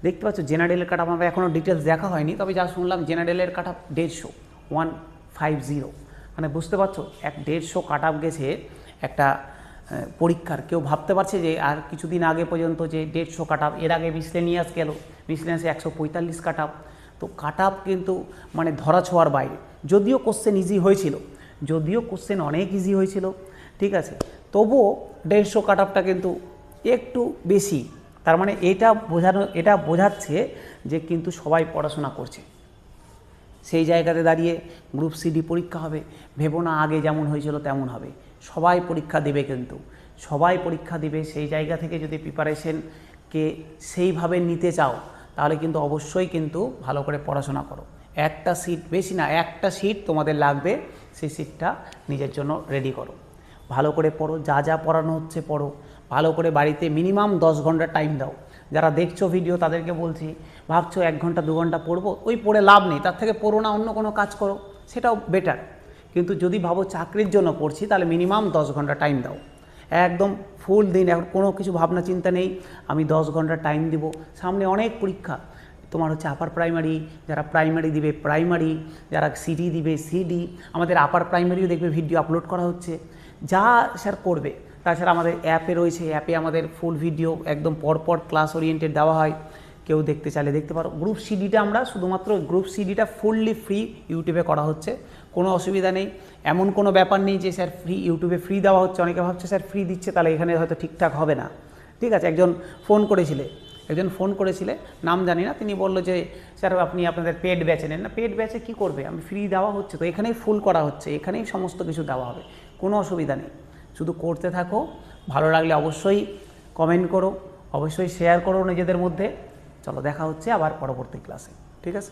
দেখতে পাচ্ছ। জেনারেলের কাট আপ আমরা এখনও ডিটেলস দেখা হয়নি, তবে যা শুনলাম জেনারেলের কাট আপ 150, মানে বুঝতে পারছো 150 কাট আপ গেছে একটা পরীক্ষার। কেউ ভাবতে পারছে যে আর কিছুদিন আগে পর্যন্ত যে 150 কাট আপ, এর আগে মিসলেনিয়াস গেল, মিসলেনিয়াসে 145 কাট আপ, তো কাট আপ কিন্তু মানে ধরা ছোঁয়ার বাইরে। যদিও কোশ্চেন ইজি হয়েছিল, যদিও কোশ্চেন অনেক ইজি হয়েছিল, ঠিক আছে, তবুও 150 কাট আপটা কিন্তু একটু বেশি, তার মানে এটা বোঝাচ্ছে যে কিন্তু সবাই পড়াশোনা করছে। সেই জায়গাতে দাঁড়িয়ে গ্রুপ সিডি পরীক্ষা হবে, ভেবো না আগে যেমন হয়েছিল তেমন হবে, সবাই পরীক্ষা দেবে, কিন্তু সবাই পরীক্ষা দিবে। সেই জায়গা থেকে যদি প্রিপারেশনকে সেইভাবে নিতে চাও তাহলে কিন্তু অবশ্যই কিন্তু ভালো করে পড়াশোনা করো। একটা সিট, বেশি না, একটা সিট তোমাদের লাগবে, সেই সিটটা নিজের জন্য রেডি করো, ভালো করে পড়ো, যা যা পড়ানো হচ্ছে পড়ো, ভালো করে বাড়িতে মিনিমাম 10 ঘন্টা টাইম দাও। যারা দেখছো ভিডিও তাদেরকে বলছি, ভাবছো 1 ঘন্টা 2 ঘন্টা পড়বো, ওই পড়ে লাভ নেই, তার থেকে পড়ো না, অন্য কোনো কাজ করো, সেটাও বেটার। কিন্তু যদি ভাবো চাকরির জন্য পড়ছি তাহলে মিনিমাম 10 ঘন্টা টাইম দাও। একদম ফুল দিন, এখন কোনো কিছু ভাবনা চিন্তা নেই, আমি 10 ঘন্টা টাইম দিব, সামনে অনেক পরীক্ষা, তোমার হচ্ছে আপার প্রাইমারি, যারা প্রাইমারি দিবে প্রাইমারি, যারা সিডি দিবে সিডি, আমাদের আপার প্রাইমারিও দেখবে ভিডিও আপলোড করা হচ্ছে, যা স্যার করবে। তাছাড়া আমাদের অ্যাপে রয়েছে, অ্যাপে আমাদের ফুল ভিডিও একদম পরপর ক্লাস ওরিয়েন্টেড দেওয়া হয়, কেউ দেখতে চাইলে দেখতে পারো। গ্রুপ সিডিটা আমরা শুধুমাত্র গ্রুপ সিডিটা ফুললি ফ্রি ইউটিউবে করা হচ্ছে, কোনো অসুবিধা নেই, এমন কোনো ব্যাপার নেই যে স্যার ফ্রি ইউটিউবে ফ্রি দেওয়া হচ্ছে। অনেকে ভাবছে স্যার ফ্রি দিচ্ছে তাহলে এখানে হয়তো ঠিকঠাক হবে না, ঠিক আছে। একজন ফোন করেছিলে, নাম জানি না, তিনি বললো যে স্যার আপনি আপনাদের পেড ব্যাচে নেন না। পেড ব্যাচে কী করবে, আমি ফ্রি দেওয়া হচ্ছে তো, এখানেই ফুল করা হচ্ছে, এখানেই সমস্ত কিছু দেওয়া হবে, কোনো অসুবিধা নেই, শুধু করতে থাকো। ভালো লাগলে অবশ্যই কমেন্ট করো, অবশ্যই শেয়ার করো নিজেদের মধ্যে। চলো দেখা হচ্ছে আবার পরবর্তী ক্লাসে, ঠিক আছে।